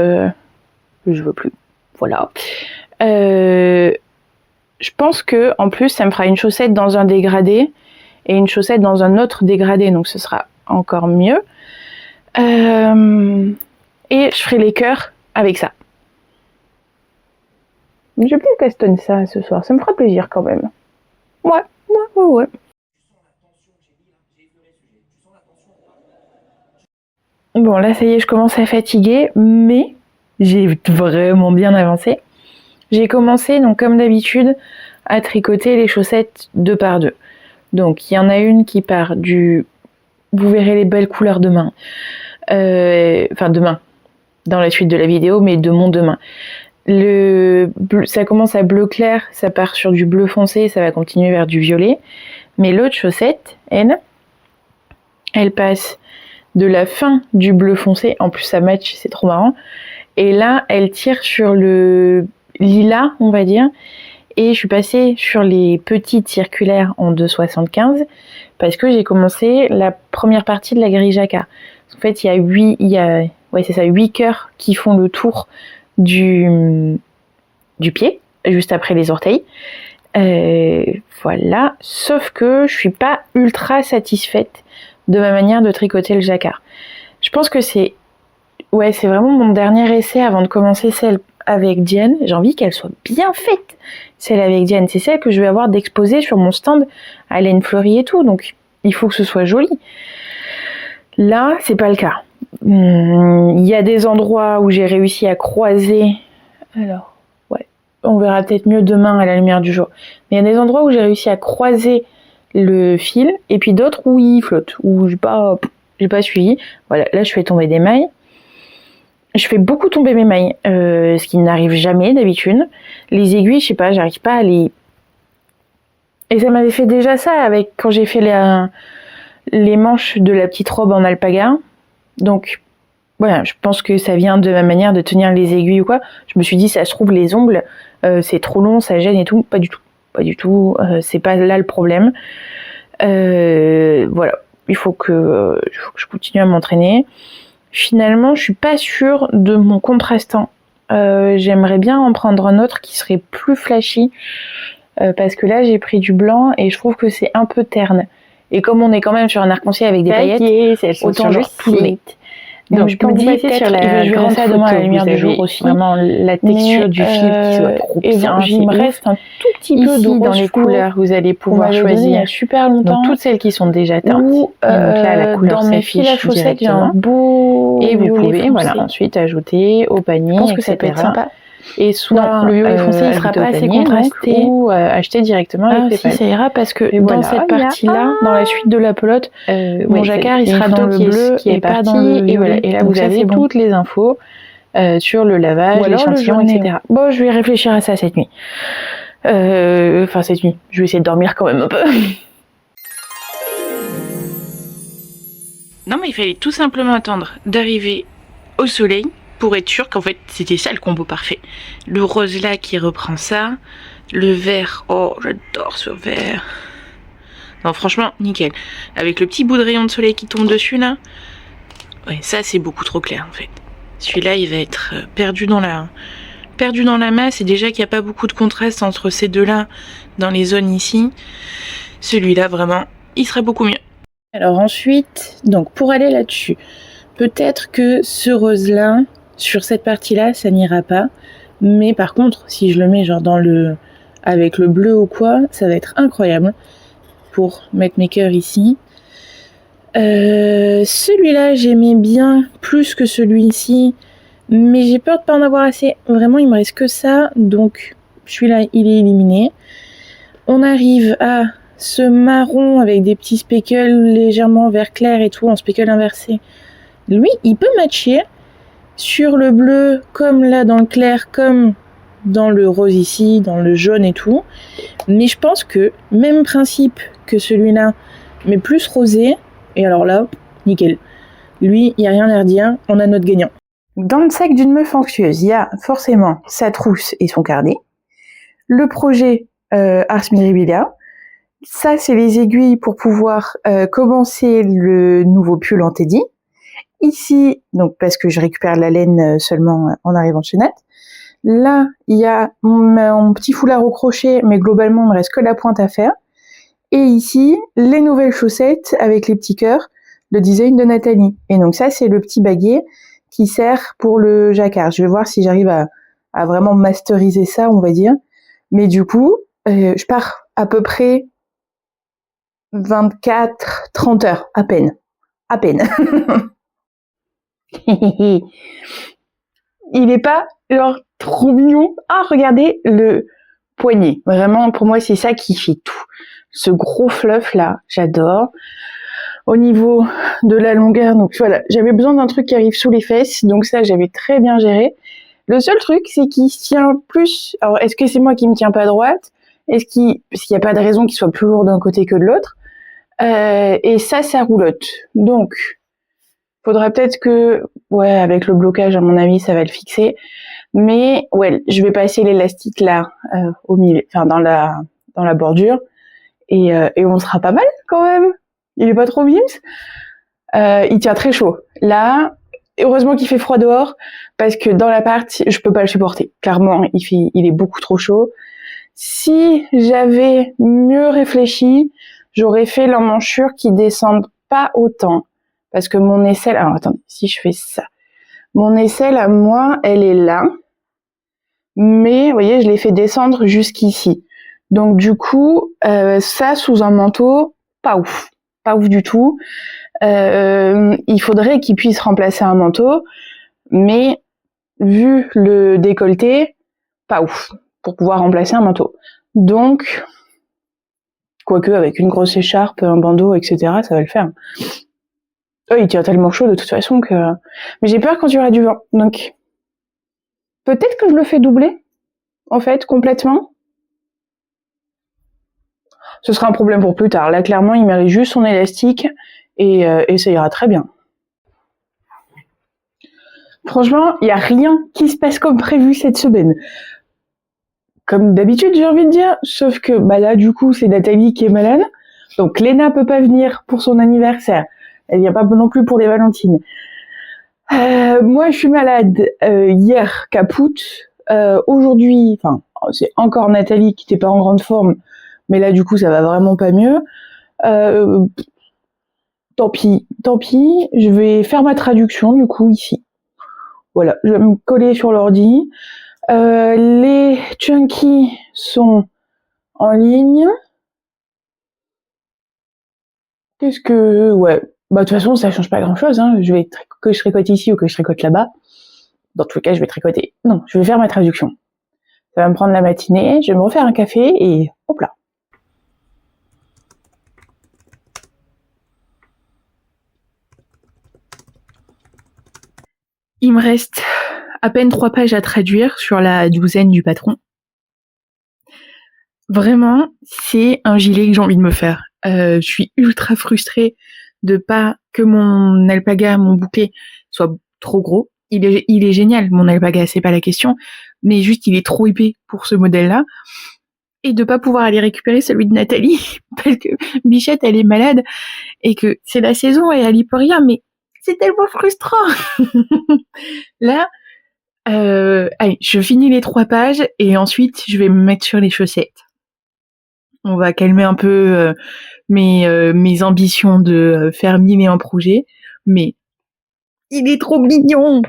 Voilà. Je pense que en plus, ça me fera une chaussette dans un dégradé et une chaussette dans un autre dégradé, donc ce sera encore mieux. Et je ferai les cœurs avec ça. Je vais plus castonner ça ce soir, ça me fera plaisir quand même. Ouais. Bon, là, ça y est, je commence à fatiguer, mais j'ai vraiment bien avancé. J'ai commencé, donc comme d'habitude, à tricoter les chaussettes 2 par 2. Donc, il y en a une qui part du... Vous verrez les belles couleurs demain. Demain, dans la suite de la vidéo, mais de mon demain. Ça commence à bleu clair, ça part sur du bleu foncé, ça va continuer vers du violet. Mais l'autre chaussette, elle passe de la fin du bleu foncé, en plus ça match, c'est trop marrant. Et là, elle tire sur le lilas, on va dire. Et je suis passée sur les petites circulaires en 2,75 parce que j'ai commencé la première partie de la grille jacquard. En fait, il y a 8 cœurs qui font le tour du pied, juste après les orteils. Voilà. Sauf que je suis pas ultra satisfaite de ma manière de tricoter le jacquard. Je pense que c'est vraiment mon dernier essai avant de commencer celle avec Diane. J'ai envie qu'elle soit bien faite, celle avec Diane. C'est celle que je vais avoir d'exposer sur mon stand à Laine Fleurie et tout. Donc, il faut que ce soit joli. Là, c'est pas le cas. Il y a des endroits où j'ai réussi à croiser. Alors, on verra peut-être mieux demain à la lumière du jour. Mais il y a des endroits où j'ai réussi à croiser le fil et puis d'autres où il flotte, où j'ai pas suivi. Voilà, là je fais tomber des mailles. Je fais beaucoup tomber mes mailles, ce qui n'arrive jamais d'habitude. Les aiguilles, je sais pas, j'arrive pas à les... Et ça m'avait fait déjà ça quand j'ai fait les manches de la petite robe en alpaga. Donc voilà, je pense que ça vient de ma manière de tenir les aiguilles ou quoi. Je me suis dit, ça se trouve, les ongles, c'est trop long, ça gêne et tout. Pas du tout. Pas du tout. C'est pas là le problème. Voilà. Il faut que je continue à m'entraîner. Finalement, je suis pas sûre de mon contrastant. J'aimerais bien en prendre un autre qui serait plus flashy. Parce que là, j'ai pris du blanc et je trouve que c'est un peu terne. Et comme on est quand même sur un arc-en-ciel avec des paillettes, autant genre tout donner. Donc je me dis peut-être je verrai ça demain à la lumière du jour aussi. Vraiment la texture du fil qui soit trop bien. Il me reste un tout petit peu de dans les couleurs. Vous allez pouvoir choisir. Il y a super longtemps. Donc toutes celles qui sont déjà teintes. Donc là la couleur dans mes fils à chaussettes, j'ai un beau et vous pouvez ensuite ajouter au panier. Je pense que ça peut être sympa. Et soit le violet foncé il sera pas assez contrasté ou acheter directement avec PayPal. Si ça ira parce que dans cette partie-là, dans la suite de la pelote, mon jacquard il sera dans le bleu qui est pas dans le violet. Et là vous avez toutes les infos sur le lavage, l'échantillon, etc. Bon, je vais réfléchir à ça cette nuit. Enfin cette nuit, je vais essayer de dormir quand même un peu. Non mais il fallait tout simplement attendre d'arriver au soleil pour être sûr qu'en fait c'était ça le combo parfait. Le rose là qui reprend ça, le vert, oh j'adore ce vert. Non franchement nickel. Avec le petit bout de rayon de soleil qui tombe dessus là, ouais ça c'est beaucoup trop clair en fait. Celui-là il va être perdu dans la masse et déjà qu'il n'y a pas beaucoup de contraste entre ces deux là dans les zones ici, celui-là vraiment il serait beaucoup mieux. Alors ensuite, donc pour aller là-dessus, peut-être que ce rose là sur cette partie-là, ça n'ira pas. Mais par contre, si je le mets genre avec le bleu ou quoi, ça va être incroyable pour mettre mes cœurs ici. Celui-là, j'aimais bien plus que celui-ci, mais j'ai peur de pas en avoir assez. Vraiment, il me reste que ça, donc celui-là, il est éliminé. On arrive à ce marron avec des petits speckles légèrement vert clair et tout, en speckle inversé. Lui, il peut matcher. Sur le bleu, comme là dans le clair, comme dans le rose ici, dans le jaune et tout. Mais je pense que, même principe que celui-là, mais plus rosé, et alors là, nickel. Lui, il n'y a rien à redire, on a notre gagnant. Dans le sac d'une meuf anxieuse, il y a forcément sa trousse et son carnet, le projet Ars Mirabilia, ça c'est les aiguilles pour pouvoir commencer le nouveau pull en Teddy. Ici, donc parce que je récupère la laine seulement en arrivant chez Nat. Là, il y a mon petit foulard au crochet, mais globalement, il me reste que la pointe à faire. Et ici, les nouvelles chaussettes avec les petits cœurs, le design de Nathalie. Et donc ça, c'est le petit baguet qui sert pour le jacquard. Je vais voir si j'arrive à vraiment masteriser ça, on va dire. Mais du coup, je pars à peu près 24-30 heures, à peine. À peine. Il est pas genre trop mignon. Ah, regardez le poignet. Vraiment, pour moi, c'est ça qui fait tout. Ce gros fluff là, j'adore. Au niveau de la longueur, donc voilà, j'avais besoin d'un truc qui arrive sous les fesses, donc ça, j'avais très bien géré. Le seul truc, c'est qu'il se tient plus. Alors, est-ce que c'est moi qui me tiens pas droite? Parce qu'il n'y a pas de raison qu'il soit plus lourd d'un côté que de l'autre. Et ça roulotte. Donc, faudra peut-être que, ouais, avec le blocage, à mon avis, ça va le fixer. Mais, ouais, je vais passer l'élastique là, au milieu, enfin, dans la bordure. Et on sera pas mal, quand même. Il est pas trop bims. Il tient très chaud. Là, heureusement qu'il fait froid dehors, parce que dans l'appart, je peux pas le supporter. Clairement, il est beaucoup trop chaud. Si j'avais mieux réfléchi, j'aurais fait l'emmanchure qui descende pas autant. Parce que mon aisselle, alors attendez, si je fais ça, mon aisselle à moi, elle est là, mais vous voyez, je l'ai fait descendre jusqu'ici. Donc du coup, ça sous un manteau, pas ouf du tout. Il faudrait qu'il puisse remplacer un manteau, mais vu le décolleté, pas ouf pour pouvoir remplacer un manteau. Donc, quoique avec une grosse écharpe, un bandeau, etc., ça va le faire. Oh, il tient tellement chaud de toute façon que... Mais j'ai peur quand il y aura du vent. Donc, peut-être que je le fais doubler, en fait, complètement. Ce sera un problème pour plus tard. Là, clairement, il mérite juste son élastique et ça ira très bien. Franchement, il n'y a rien qui se passe comme prévu cette semaine. Comme d'habitude, j'ai envie de dire, sauf que là, du coup, c'est Nathalie qui est malade. Donc, Léna peut pas venir pour son anniversaire. Elle vient pas non plus pour les Valentines. Moi, je suis malade hier, capoute. Aujourd'hui, enfin, c'est encore Nathalie qui n'était pas en grande forme, mais là, du coup, ça va vraiment pas mieux. Tant pis. Je vais faire ma traduction, du coup, ici. Voilà, je vais me coller sur l'ordi. Les chunkies sont en ligne. Ouais. De toute façon, ça change pas grand-chose. Hein. Que je tricote ici ou que je tricote là-bas. Dans tous les cas, je vais tricoter. Non, je vais faire ma traduction. Ça va me prendre la matinée. Je vais me refaire un café et hop là. Il me reste à peine 3 pages à traduire sur la douzaine du patron. Vraiment, c'est un gilet que j'ai envie de me faire. Je suis ultra frustrée de pas que mon alpaga, mon bouquet, soit trop gros. Il est génial, mon alpaga, c'est pas la question, mais juste il est trop épais pour ce modèle-là. Et de pas pouvoir aller récupérer celui de Nathalie, parce que Bichette, elle est malade, et que c'est la saison et elle y peut rien, mais c'est tellement frustrant. Là, allez, je finis les 3 pages et ensuite je vais me mettre sur les chaussettes. On va calmer un peu mes ambitions de faire 1000 et un projets, mais il est trop mignon.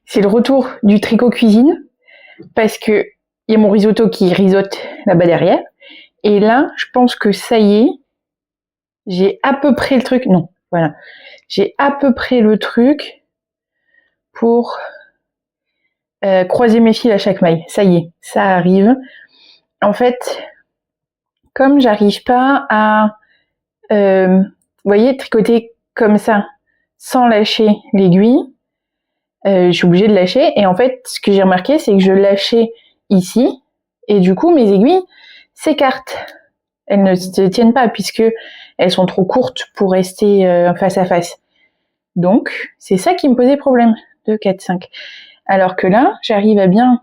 C'est le retour du tricot cuisine parce que il y a mon risotto qui risote là-bas derrière. Et là, je pense que ça y est, j'ai à peu près le truc. Non, voilà. J'ai à peu près le truc pour croiser mes fils à chaque maille. Ça y est, ça arrive. En fait, comme j'arrive pas à, vous voyez, tricoter comme ça, sans lâcher l'aiguille, je suis obligée de lâcher. Et en fait, ce que j'ai remarqué, c'est que je lâchais ici, et du coup, mes aiguilles s'écartent. Elles ne se tiennent pas puisque elles sont trop courtes pour rester face à face. Donc, c'est ça qui me posait problème. 2, 4, 5. Alors que là, j'arrive à bien...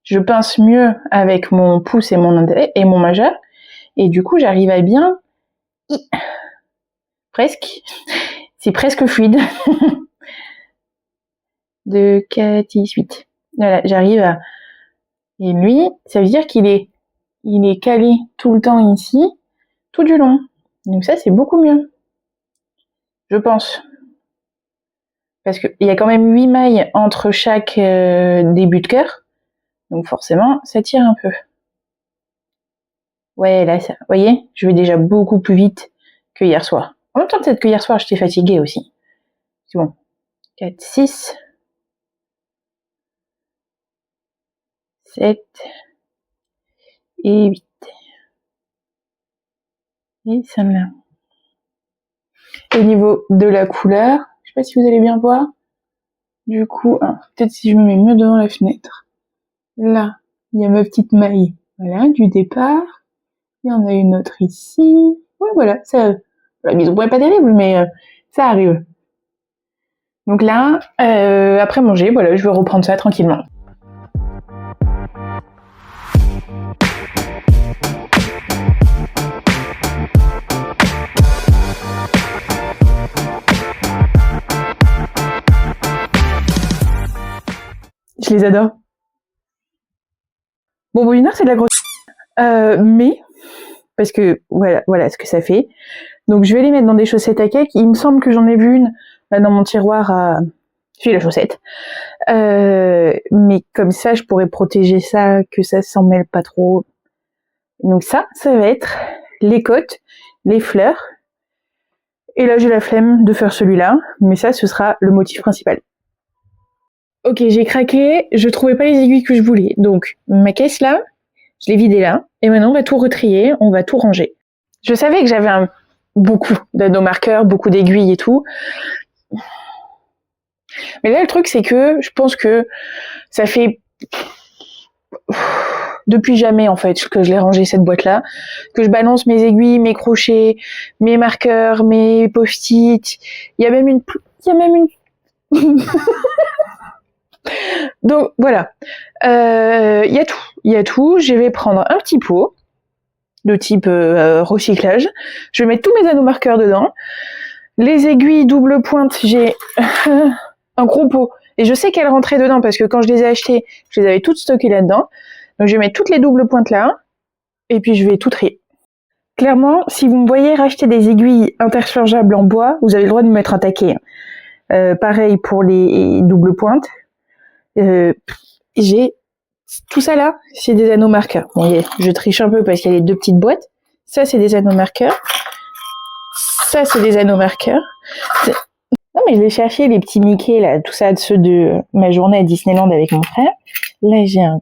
Je pince mieux avec mon pouce et mon majeur. Et du coup, j'arrive à bien... Presque. C'est presque fluide. 2, 4, 6, 8. Voilà, j'arrive à... Et lui, ça veut dire qu'il est calé tout le temps ici, tout du long. Donc ça, c'est beaucoup mieux. Je pense. Parce qu'il y a quand même 8 mailles entre chaque début de cœur. Donc forcément, ça tire un peu. Ouais, là, ça, vous voyez, je vais déjà beaucoup plus vite que hier soir. En même temps, peut-être que hier soir, j'étais fatiguée aussi. C'est bon. 4, 6, 7 et 8. Et celle-là. Au niveau de la couleur, je sais pas si vous allez bien voir. Du coup, peut-être si je me mets mieux devant la fenêtre. Là, il y a ma petite maille, voilà, du départ. Il y en a une autre ici. Ouais, voilà, ça, la mise au point est pas terrible, mais ça arrive. Donc là, après manger, voilà, je vais reprendre ça tranquillement. Je les adore. Bon, une heure, c'est de la grosse... mais, parce que voilà ce que ça fait. Donc, je vais les mettre dans des chaussettes à cake. Il me semble que j'en ai vu une là, dans mon tiroir à fil à chaussettes. Mais comme ça, je pourrais protéger ça, que ça s'en mêle pas trop. Donc ça va être les côtes, les fleurs. Et là, j'ai la flemme de faire celui-là. Mais ça, ce sera le motif principal. Ok, j'ai craqué, je trouvais pas les aiguilles que je voulais. Donc, ma caisse là, je l'ai vidée là. Et maintenant, on va tout retrier, on va tout ranger. Je savais que j'avais beaucoup d'anneaux-marqueurs, beaucoup d'aiguilles et tout. Mais là, le truc, c'est que je pense que ça fait depuis jamais en fait que je l'ai rangé cette boîte-là, que je balance mes aiguilles, mes crochets, mes marqueurs, mes post-it. Il y a même une. Donc voilà, il y a tout. Je vais prendre un petit pot de type recyclage. Je vais mettre tous mes anneaux marqueurs dedans. Les aiguilles double pointe, j'ai un gros pot. Et je sais qu'elles rentraient dedans parce que quand je les ai achetées, je les avais toutes stockées là-dedans. Donc je vais mettre toutes les doubles pointes là. Et puis je vais tout trier. Clairement, si vous me voyez racheter des aiguilles interchangeables en bois, vous avez le droit de me mettre un taquet. Pareil pour les doubles pointes. J'ai tout ça là, c'est des anneaux marqueurs. Bon, je triche un peu parce qu'il y a les deux petites boîtes. Ça, c'est des anneaux marqueurs. Ça, c'est des anneaux marqueurs. Non, mais je vais chercher les petits Mickey, là, tout ça, ceux de ma journée à Disneyland avec mon frère. Là, j'ai un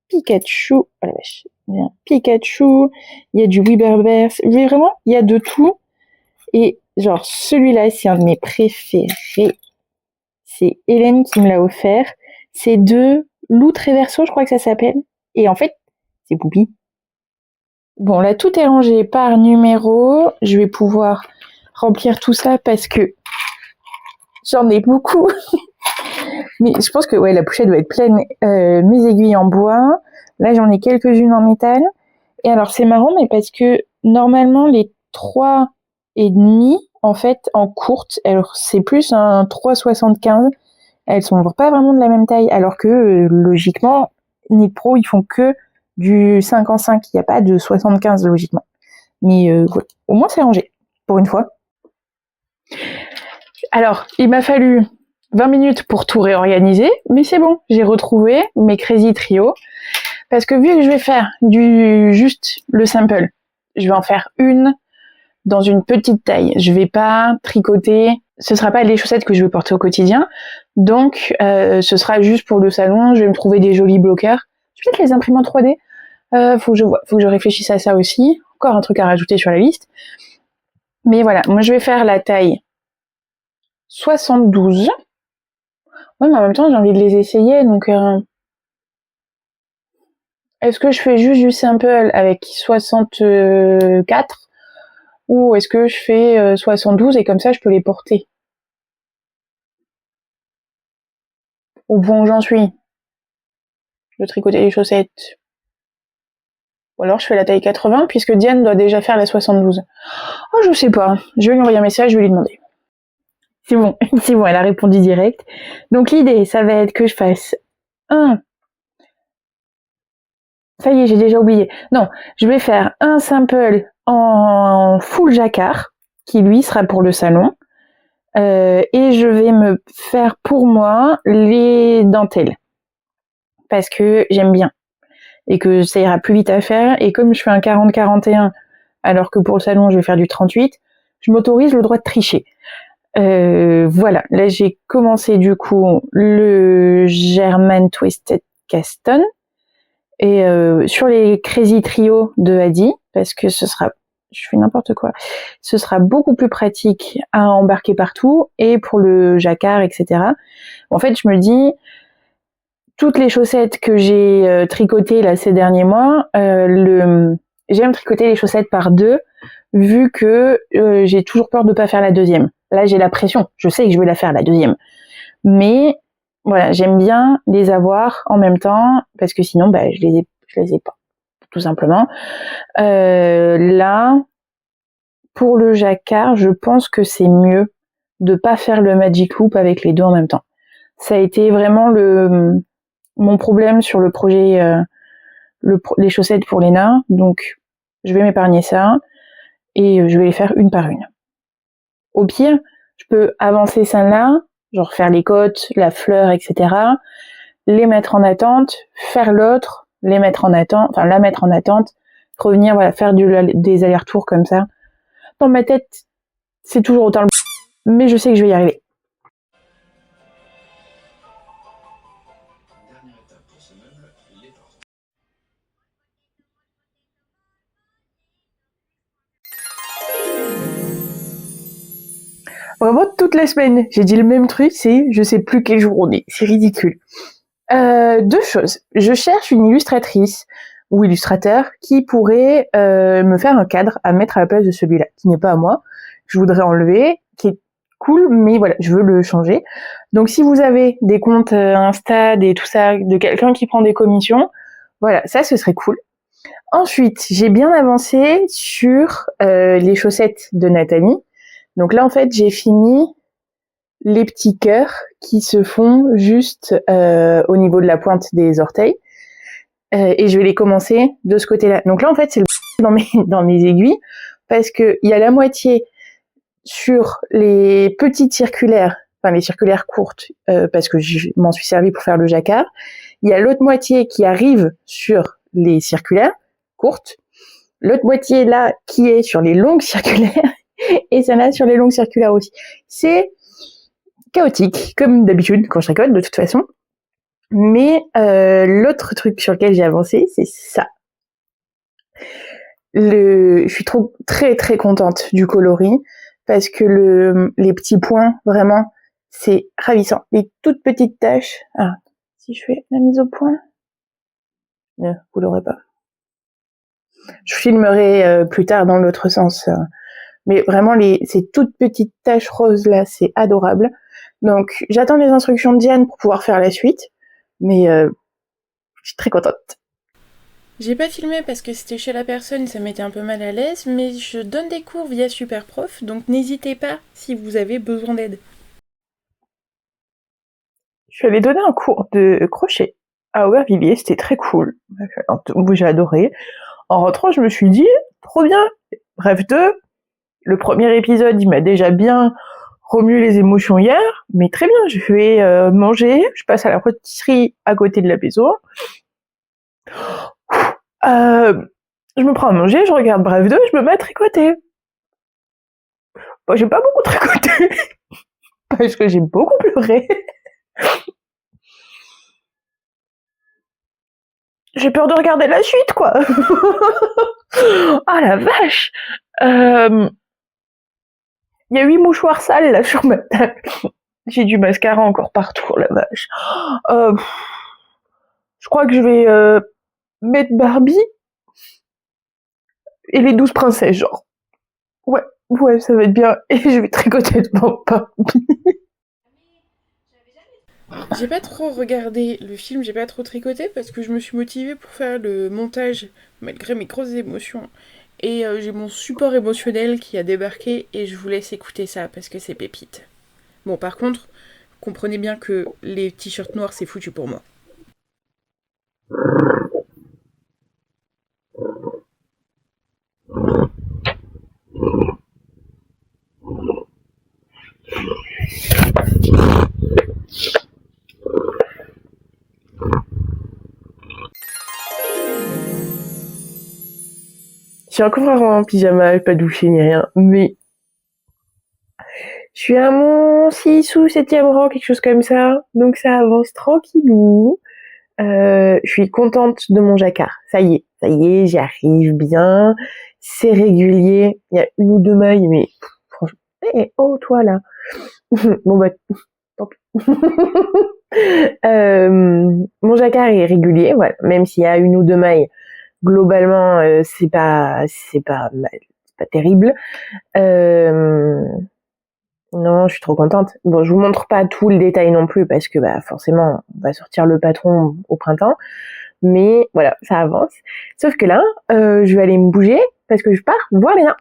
Pikachu. Oh la vache. Il y a un Pikachu. Il y a du Weberbear. Vraiment, il y a de tout. Et genre, celui-là, c'est un de mes préférés. C'est Hélène qui me l'a offert. C'est de Loutre et Verso, je crois que ça s'appelle. Et en fait, c'est Boubi. Bon, là, tout est rangé par numéro. Je vais pouvoir remplir tout ça parce que j'en ai beaucoup. Mais je pense que ouais, la pochette doit être pleine. Mes aiguilles en bois. Là, j'en ai quelques-unes en métal. Et alors, c'est marrant, mais parce que normalement, les 3,5, en fait, en courte, alors c'est plus un 3,75. Elles sont pas vraiment de la même taille, alors que logiquement, Knit Pro, ils font que du 5 en 5. Il n'y a pas de 75 logiquement. Mais ouais. Au moins, c'est rangé, pour une fois. Alors, il m'a fallu 20 minutes pour tout réorganiser, mais c'est bon, j'ai retrouvé mes Crazy Trio. Parce que vu que je vais faire juste le sample, je vais en faire une dans une petite taille. Je vais pas tricoter, ce sera pas les chaussettes que je vais porter au quotidien. Donc, ce sera juste pour le salon. Je vais me trouver des jolis bloqueurs. Je vais peut-être les imprimer en 3D. Faut que je réfléchisse à ça aussi. Encore un truc à rajouter sur la liste. Mais voilà, moi je vais faire la taille 72. Ouais, mais en même temps, j'ai envie de les essayer, donc est-ce que je fais juste du sample avec 64 ou est-ce que je fais 72 et comme ça je peux les porter? Au point où j'en suis, de tricoter les chaussettes. Ou alors je fais la taille 80 puisque Diane doit déjà faire la 72. Oh, je sais pas. Je vais lui envoyer un message, je vais lui demander. C'est bon, c'est bon, elle a répondu direct. Donc l'idée, ça va être que je fasse un. Ça y est, j'ai déjà oublié. Non, je vais faire un sample en full jacquard, qui lui sera pour le salon. Et je vais me faire pour moi les dentelles. Parce que j'aime bien. Et que ça ira plus vite à faire. Et comme je fais un 40-41, alors que pour le salon, je vais faire du 38, je m'autorise le droit de tricher. Voilà, là j'ai commencé du coup le German Twisted Caston et sur les Crazy Trio de Adi parce que je fais n'importe quoi, ce sera beaucoup plus pratique à embarquer partout et pour le jacquard, etc. En fait, je me dis toutes les chaussettes que j'ai tricotées là ces derniers mois, j'aime tricoter les chaussettes par deux vu que j'ai toujours peur de pas faire la deuxième. Là, j'ai la pression. Je sais que je vais la faire, la deuxième. Mais, voilà, j'aime bien les avoir en même temps, parce que sinon, je les ai pas. Tout simplement. Là, pour le jacquard, je pense que c'est mieux de pas faire le magic loop avec les deux en même temps. Ça a été vraiment mon problème sur le projet, les chaussettes pour Léna. Donc, je vais m'épargner ça. Et je vais les faire une par une. Au pire, je peux avancer celle-là, genre faire les côtes, la fleur, etc. Les mettre en attente, faire l'autre, la mettre en attente, revenir, voilà, faire des allers-retours comme ça. Dans ma tête, c'est toujours autant mais je sais que je vais y arriver. Vraiment toute la semaine, j'ai dit le même truc, c'est je sais plus quel jour on est, c'est ridicule. Deux choses. Je cherche une illustratrice ou illustrateur qui pourrait me faire un cadre à mettre à la place de celui-là, qui n'est pas à moi. Je voudrais enlever, qui est cool, mais voilà, je veux le changer. Donc si vous avez des comptes Insta et tout ça, de quelqu'un qui prend des commissions, voilà, ça ce serait cool. Ensuite, j'ai bien avancé sur les chaussettes de Nathalie. Donc là, en fait, j'ai fini les petits cœurs qui se font juste au niveau de la pointe des orteils. Et je vais les commencer de ce côté-là. Donc là, en fait, c'est le dans mes aiguilles, parce que il y a la moitié sur les petites circulaires, enfin les circulaires courtes, parce que je m'en suis servi pour faire le jacquard. Il y a l'autre moitié qui arrive sur les circulaires courtes, l'autre moitié là qui est sur les longues circulaires, et celle-là sur les longues circulaires aussi. C'est chaotique, comme d'habitude quand je tricote, de toute façon. Mais l'autre truc sur lequel j'ai avancé, c'est ça. Je suis très très contente du coloris parce que les petits points, vraiment, c'est ravissant. Les toutes petites taches. Ah, si je fais la mise au point, vous l'aurez pas. Je filmerai plus tard dans l'autre sens. Mais vraiment, ces toutes petites taches roses là, c'est adorable. Donc, j'attends les instructions de Diane pour pouvoir faire la suite. Mais je suis très contente. J'ai pas filmé parce que c'était chez la personne, ça m'était un peu mal à l'aise, mais je donne des cours via Superprof, donc n'hésitez pas si vous avez besoin d'aide. Je suis allée donner un cours de crochet à Aubervilliers, c'était très cool. J'ai adoré. En rentrant, je me suis dit, trop bien. Bref 2, le premier épisode, il m'a déjà bien remué les émotions hier, mais très bien, je vais manger, je passe à la pâtisserie à côté de la maison. Je me prends à manger, je regarde Bref 2, je me mets à tricoter. Bon, j'ai pas beaucoup tricoté, parce que j'ai beaucoup pleuré. J'ai peur de regarder la suite, quoi. Ah la vache. Il y a 8 mouchoirs sales là sur ma table. J'ai du mascara encore partout, la vache. Je crois que je vais mettre Barbie et les 12 princesses, genre. Ouais, ça va être bien. Et je vais tricoter devant Barbie. J'ai pas trop regardé le film, j'ai pas trop tricoté parce que je me suis motivée pour faire le montage malgré mes grosses émotions. Et j'ai mon support émotionnel qui a débarqué et je vous laisse écouter ça parce que c'est pépite. Bon, par contre, comprenez bien que les t-shirts noirs c'est foutu pour moi. Je suis encore en pyjama, pas douché ni rien, mais je suis à mon 6 ou 7e rang, quelque chose comme ça, donc ça avance tranquillou. Je suis contente de mon jacquard. Ça y est, j'y arrive bien. C'est régulier. Il y a 1 ou 2 mailles, mais franchement, oh toi là. Bon bah, tant pis. Mon jacquard est régulier, voilà. Même s'il y a 1 ou 2 mailles, globalement, c'est pas terrible. Non, je suis trop contente. Bon, je vous montre pas tout le détail non plus parce que forcément, on va sortir le patron au printemps. Mais voilà, ça avance. Sauf que là, je vais aller me bouger parce que je pars voir Léna.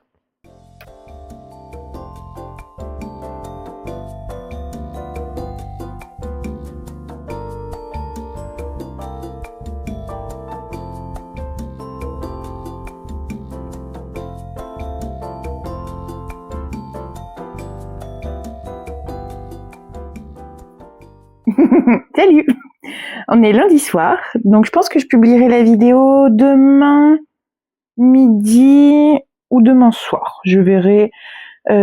Salut! On est lundi soir, donc je pense que je publierai la vidéo demain midi ou demain soir. Je verrai,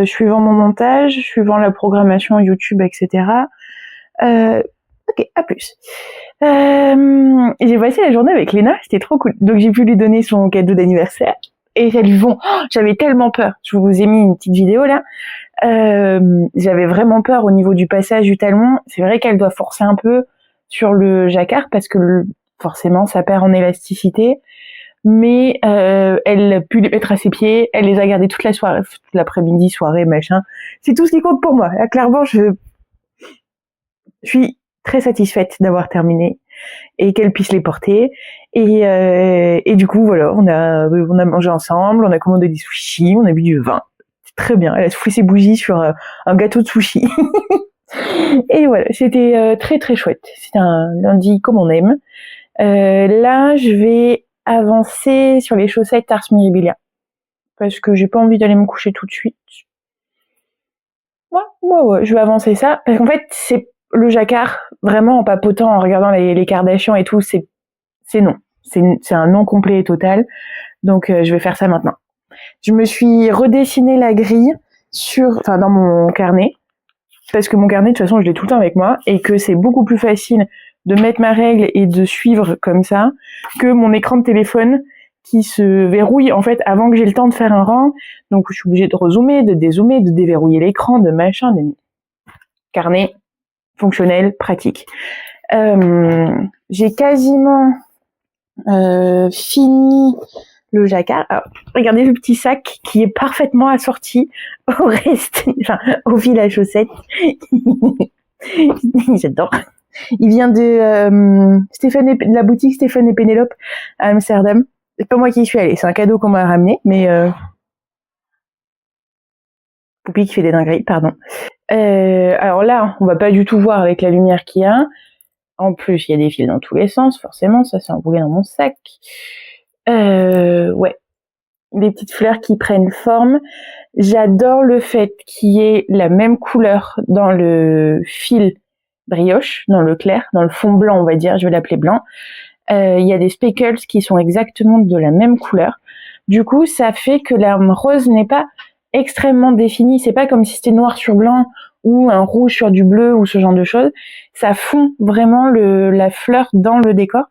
suivant mon montage, suivant la programmation YouTube, etc. Ok, à plus. J'ai passé la journée avec Léna, c'était trop cool. Donc j'ai pu lui donner son cadeau d'anniversaire. Et elles lui vont. Oh, j'avais tellement peur. Je vous ai mis une petite vidéo là. J'avais vraiment peur au niveau du passage du talon. C'est vrai qu'elle doit forcer un peu sur le jacquard parce que forcément ça perd en élasticité. mais elle a pu les mettre à ses pieds, elle les a gardés toute la soirée, toute l'après-midi, soirée, machin. C'est tout ce qui compte pour moi. Là, clairement, je suis très satisfaite d'avoir terminé et qu'elle puisse les porter. Et du coup, voilà, on a mangé ensemble, on a commandé des sushis, on a bu du vin. C'est très bien. Elle a soufflé ses bougies sur un gâteau de sushi. Et voilà, c'était très très chouette. C'était un lundi comme on aime. Là, je vais avancer sur les chaussettes Ars Mirabilia parce que j'ai pas envie d'aller me coucher tout de suite. Ouais, je vais avancer ça parce qu'en fait, c'est le jacquard, vraiment en papotant, en regardant les Kardashians et tout, c'est non. C'est un non complet et total. Donc, je vais faire ça maintenant. Je me suis redessiné la grille dans mon carnet. Parce que mon carnet, de toute façon, je l'ai tout le temps avec moi. Et que c'est beaucoup plus facile de mettre ma règle et de suivre comme ça que mon écran de téléphone qui se verrouille, en fait, avant que j'ai le temps de faire un rang. Donc, je suis obligée de rezoomer, de dézoomer, de déverrouiller l'écran, de machin. Carnet fonctionnel, pratique. J'ai quasiment fini le jacquard. Alors, regardez le petit sac qui est parfaitement assorti au fil à chaussettes. J'adore. Il vient de la boutique Stéphane et Pénélope à Amsterdam. C'est pas moi qui y suis allée, c'est un cadeau qu'on m'a ramené, mais Poupie qui fait des dingueries, pardon. Alors là, on va pas du tout voir avec la lumière qu'il y a. En plus, il y a des fils dans tous les sens, forcément, ça s'est enroulé dans mon sac. Ouais. Des petites fleurs qui prennent forme. J'adore le fait qu'il y ait la même couleur dans le fil brioche, dans le clair, dans le fond blanc, on va dire, je vais l'appeler blanc. Il y a des speckles qui sont exactement de la même couleur. Du coup, ça fait que la rose n'est pas extrêmement définie. C'est pas comme si c'était noir sur blanc ou un rouge sur du bleu ou ce genre de choses. Ça fond vraiment la fleur dans le décor.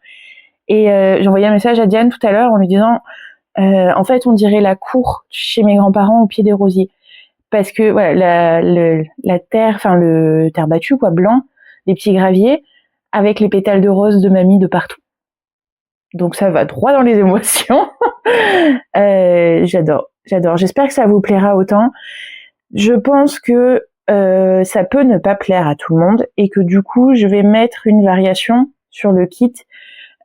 Et j'ai envoyé un message à Diane tout à l'heure en lui disant en fait, on dirait la cour chez mes grands-parents au pied des rosiers. Parce que voilà, la terre, enfin le terre battue, quoi, blanc, les petits graviers, avec les pétales de rose de mamie de partout. Donc ça va droit dans les émotions. J'adore. J'espère que ça vous plaira autant. Je pense que ça peut ne pas plaire à tout le monde et que du coup, je vais mettre une variation sur le kit,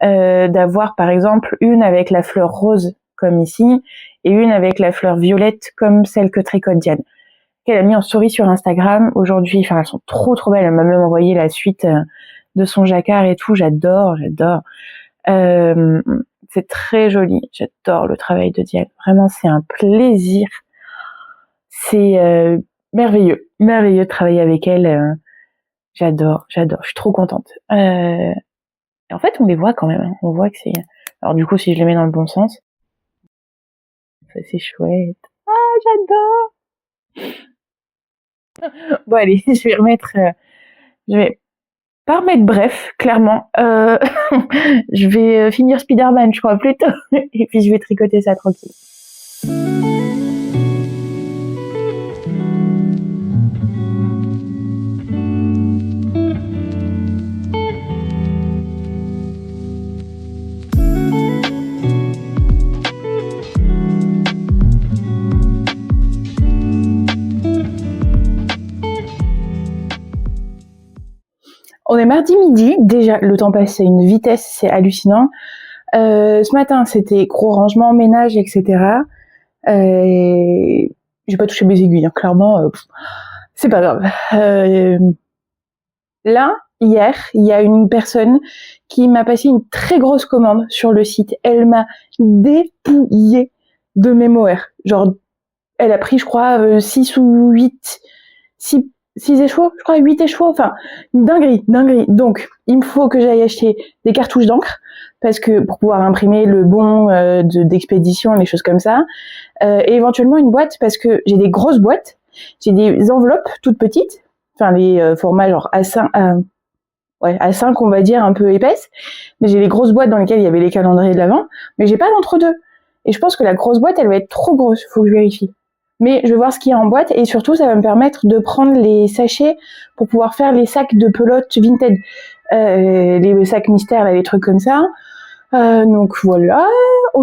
d'avoir par exemple une avec la fleur rose comme ici et une avec la fleur violette comme celle que tricote Diane, qu'elle a mis en story sur Instagram aujourd'hui. Enfin, elles sont trop belles. Elle m'a même envoyé la suite de son jacquard et tout. J'adore. C'est très joli. J'adore le travail de Diane. Vraiment, c'est un plaisir. C'est merveilleux de travailler avec elle. J'adore. Je suis trop contente. Et en fait, on les voit quand même. On voit que c'est... Alors du coup, si je les mets dans le bon sens, ça c'est chouette. Ah, j'adore. Bon allez, je vais pas remettre bref, clairement. Je vais finir Spider-Man, je crois, plutôt. Et puis je vais tricoter ça tranquille. On est mardi midi, déjà le temps passe à une vitesse, c'est hallucinant. Ce matin c'était gros rangement, ménage, etc. J'ai pas touché mes aiguilles, hein, clairement, c'est pas grave. Là, hier, il y a une personne qui m'a passé une très grosse commande sur le site. Elle m'a dépouillé de mes mohair. Genre, elle a pris, je crois, 6 ou 8... 6 échevaux, je crois, 8 échevaux, enfin, dinguerie. Donc, il me faut que j'aille acheter des cartouches d'encre, parce que pour pouvoir imprimer le bon d'expédition, les choses comme ça, et éventuellement une boîte, parce que j'ai des grosses boîtes, j'ai des enveloppes toutes petites, enfin les formats genre A5, A5 on va dire, un peu épaisses, mais j'ai les grosses boîtes dans lesquelles il y avait les calendriers de l'Avent, mais j'ai pas d'entre-deux. Et je pense que la grosse boîte, elle va être trop grosse, faut que je vérifie. Mais je vais voir ce qu'il y a en boîte et surtout ça va me permettre de prendre les sachets pour pouvoir faire les sacs de pelote vintage, les sacs mystères, là, les trucs comme ça. Donc voilà,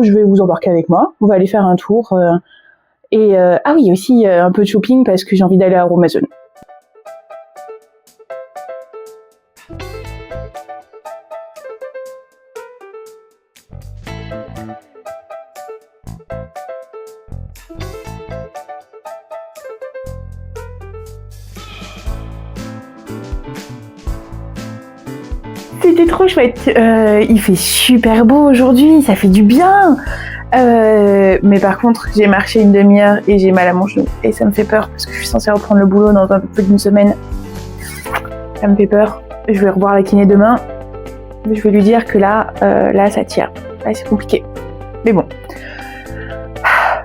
je vais vous embarquer avec moi. On va aller faire un tour. Ah oui, aussi un peu de shopping parce que j'ai envie d'aller à Amazon. C'était trop chouette. Il fait super beau aujourd'hui, ça fait du bien. Mais par contre, j'ai marché une demi-heure et j'ai mal à mon genou. Et ça me fait peur parce que je suis censée reprendre le boulot dans un peu plus d'une semaine. Ça me fait peur. Je vais revoir la kiné demain. Je vais lui dire que là ça tire. Là, c'est compliqué. Mais bon.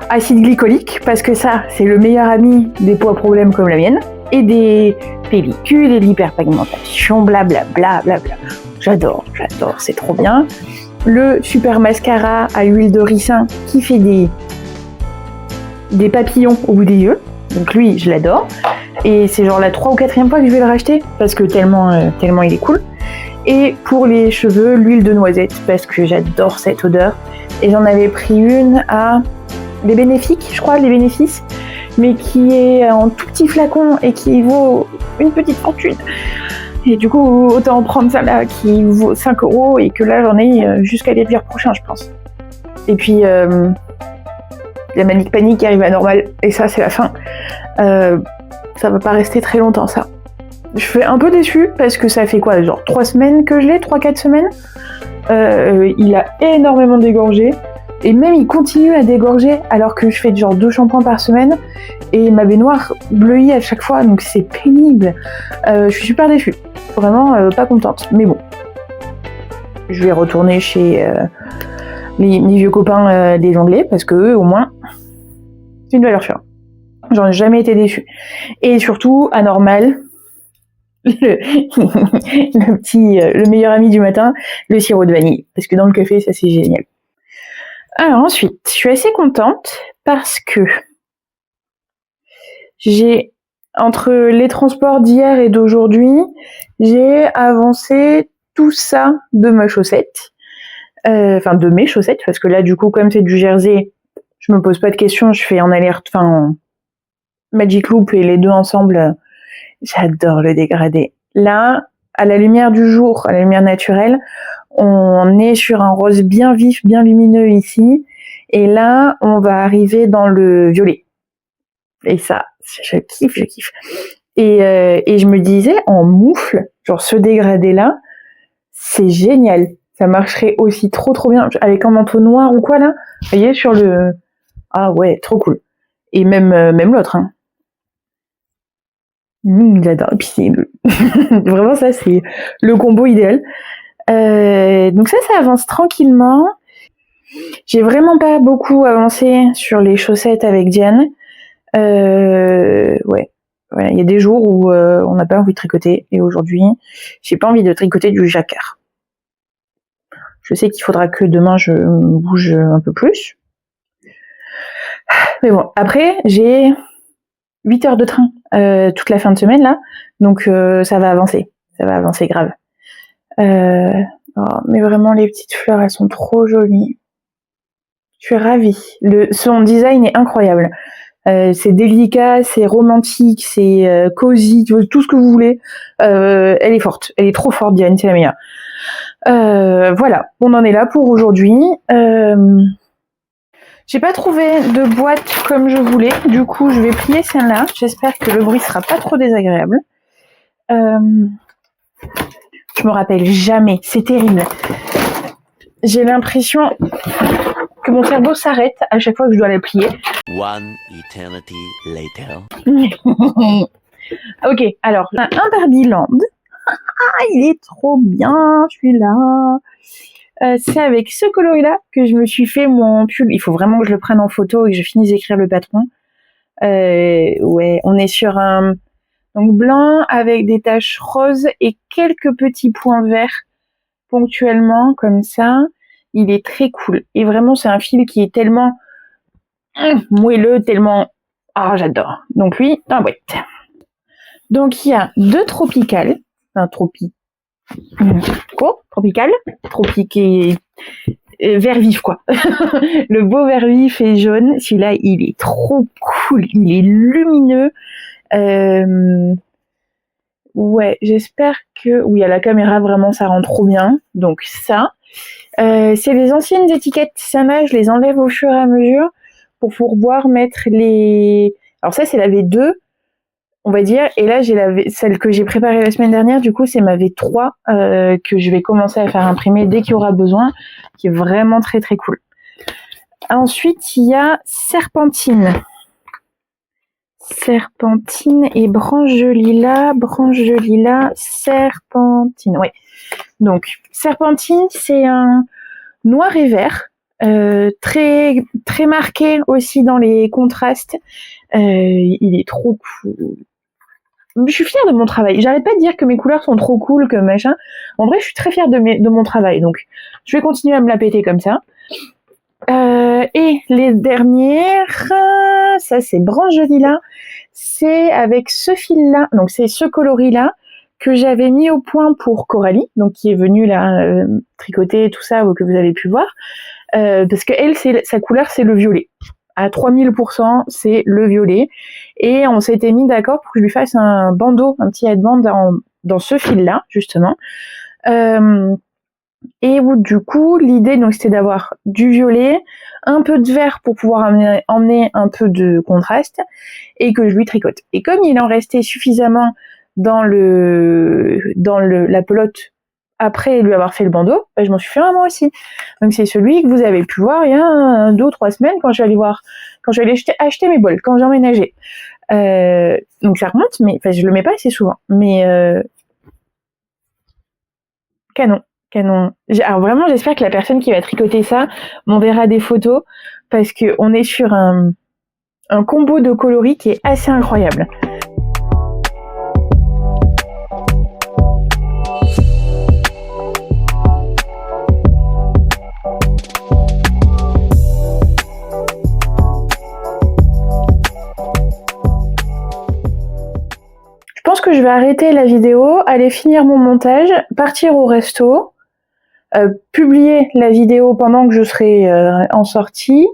Acide glycolique, parce que ça, c'est le meilleur ami des poids problèmes comme la mienne. Et des pellicules et de l'hyperpigmentation, blablabla, blablabla. J'adore, c'est trop bien. Le super mascara à huile de ricin qui fait des papillons au bout des yeux. Donc lui, je l'adore. Et c'est genre la 3e ou 4e fois que je vais le racheter parce que tellement il est cool. Et pour les cheveux, l'huile de noisette parce que j'adore cette odeur. Et j'en avais pris une à les Bénéfiques, je crois, les Bénéfices, mais qui est en tout petit flacon et qui vaut une petite fortune. Et du coup, autant en prendre celle-là qui vaut 5 € et que là, j'en ai jusqu'à l'hiver prochain, je pense. Et puis, la manique panique qui arrive à normal, et ça, c'est la fin. Ça va pas rester très longtemps, ça. Je suis un peu déçue parce que ça fait quoi, genre 3 semaines que je l'ai, 3-4 semaines. Il a énormément dégorgé. Et même il continue à dégorger alors que je fais genre 2 shampoings par semaine et ma baignoire bleuit à chaque fois, donc c'est pénible. Je suis super déçue, vraiment pas contente, mais bon. Je vais retourner chez mes vieux copains des Anglais parce que eux au moins c'est une valeur sûre. J'en ai jamais été déçue. Et surtout, anormal, le meilleur ami du matin, le sirop de vanille, parce que dans le café ça c'est génial. Alors ensuite, je suis assez contente parce que j'ai, entre les transports d'hier et d'aujourd'hui, j'ai avancé tout ça de ma chaussette. Enfin, de mes chaussettes, parce que là, du coup, comme c'est du jersey, je me pose pas de questions, je fais en Magic Loop et les deux ensemble, j'adore le dégradé. Là, à la lumière du jour, à la lumière naturelle, on est sur un rose bien vif, bien lumineux ici. Et là, on va arriver dans le violet. Et ça, je kiffe. Et je me disais, en moufle, genre ce dégradé-là, c'est génial. Ça marcherait aussi trop bien avec un manteau noir ou quoi là. Vous voyez, sur le... Ah ouais, trop cool. Et même l'autre, hein. J'adore. Et puis c'est vraiment ça, c'est le combo idéal. Donc ça avance tranquillement. J'ai vraiment pas beaucoup avancé sur les chaussettes avec Diane. Ouais. Voilà, il y a des jours où on n'a pas envie de tricoter et aujourd'hui, j'ai pas envie de tricoter du jacquard. Je sais qu'il faudra que demain je bouge un peu plus. Mais bon, après, j'ai 8 heures de train toute la fin de semaine là, donc ça va avancer grave. Mais vraiment les petites fleurs, elles sont trop jolies. Je suis ravie. Son design est incroyable. C'est délicat, c'est romantique, c'est cosy, tout ce que vous voulez. Elle est forte, elle est trop forte, Diane, c'est la meilleure. Voilà, on en est là pour aujourd'hui. J'ai pas trouvé de boîte comme je voulais, du coup je vais plier celle-là. J'espère que le bruit sera pas trop désagréable. Je me rappelle jamais, c'est terrible. J'ai l'impression que mon cerveau s'arrête à chaque fois que je dois la plier. One eternity later. Ok, alors, un Barbieland. Il est trop bien, celui-là. C'est avec ce coloris-là que je me suis fait mon pull. Il faut vraiment que je le prenne en photo et que je finisse d'écrire le patron. Ouais, on est sur un donc blanc avec des taches roses et quelques petits points verts ponctuellement, comme ça. Il est très cool. Et vraiment, c'est un fil qui est tellement moelleux, tellement... Ah, j'adore. Donc lui, dans la boîte. Donc il y a 2 tropicales. Un tropical. Tropiqué vert vif quoi. Le beau vert vif et jaune, celui-là il est trop cool, il est lumineux. Ouais, j'espère que oui à la caméra vraiment ça rend trop bien. Donc ça, c'est les anciennes étiquettes. Ça je les enlève au fur et à mesure pour pouvoir mettre les. Alors ça c'est la V2 on va dire. Et là, j'ai celle que j'ai préparée la semaine dernière, du coup, c'est ma V3 que je vais commencer à faire imprimer dès qu'il y aura besoin, qui est vraiment très très cool. Ensuite, il y a Serpentine. Serpentine et branche de lilas, Serpentine, oui. Donc, Serpentine, c'est un noir et vert, très, très marqué aussi dans les contrastes. Il est trop cool. Je suis fière de mon travail. J'arrête pas de dire que mes couleurs sont trop cool, que machin. En vrai, je suis très fière de mon travail. Donc, je vais continuer à me la péter comme ça. Et les dernières, ça c'est branche de lilas. C'est avec ce fil-là, donc c'est ce coloris-là que j'avais mis au point pour Coralie, donc qui est venue là tricoter tout ça, que vous avez pu voir. Parce que elle, sa couleur, c'est le violet. À 3000%, c'est le violet. Et on s'était mis d'accord pour que je lui fasse un bandeau, un petit headband dans ce fil-là, justement. Et du coup, l'idée, donc, c'était d'avoir du violet, un peu de vert pour pouvoir emmener un peu de contraste, et que je lui tricote. Et comme il en restait suffisamment dans la pelote après lui avoir fait le bandeau, je m'en suis fait un moi aussi. Donc c'est celui que vous avez pu voir il y a 2 ou 3 semaines quand je suis allée acheter mes bols, quand j'ai emménagé. Donc ça remonte, mais je le mets pas assez souvent. Mais canon. Alors vraiment, j'espère que la personne qui va tricoter ça m'enverra des photos parce que on est sur un combo de coloris qui est assez incroyable. Je pense que je vais arrêter la vidéo, aller finir mon montage, partir au resto, publier la vidéo pendant que je serai en sortie.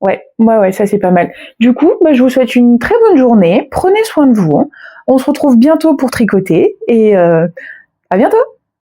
Ouais, ça c'est pas mal. Du coup, je vous souhaite une très bonne journée, prenez soin de vous. On se retrouve bientôt pour tricoter et à bientôt!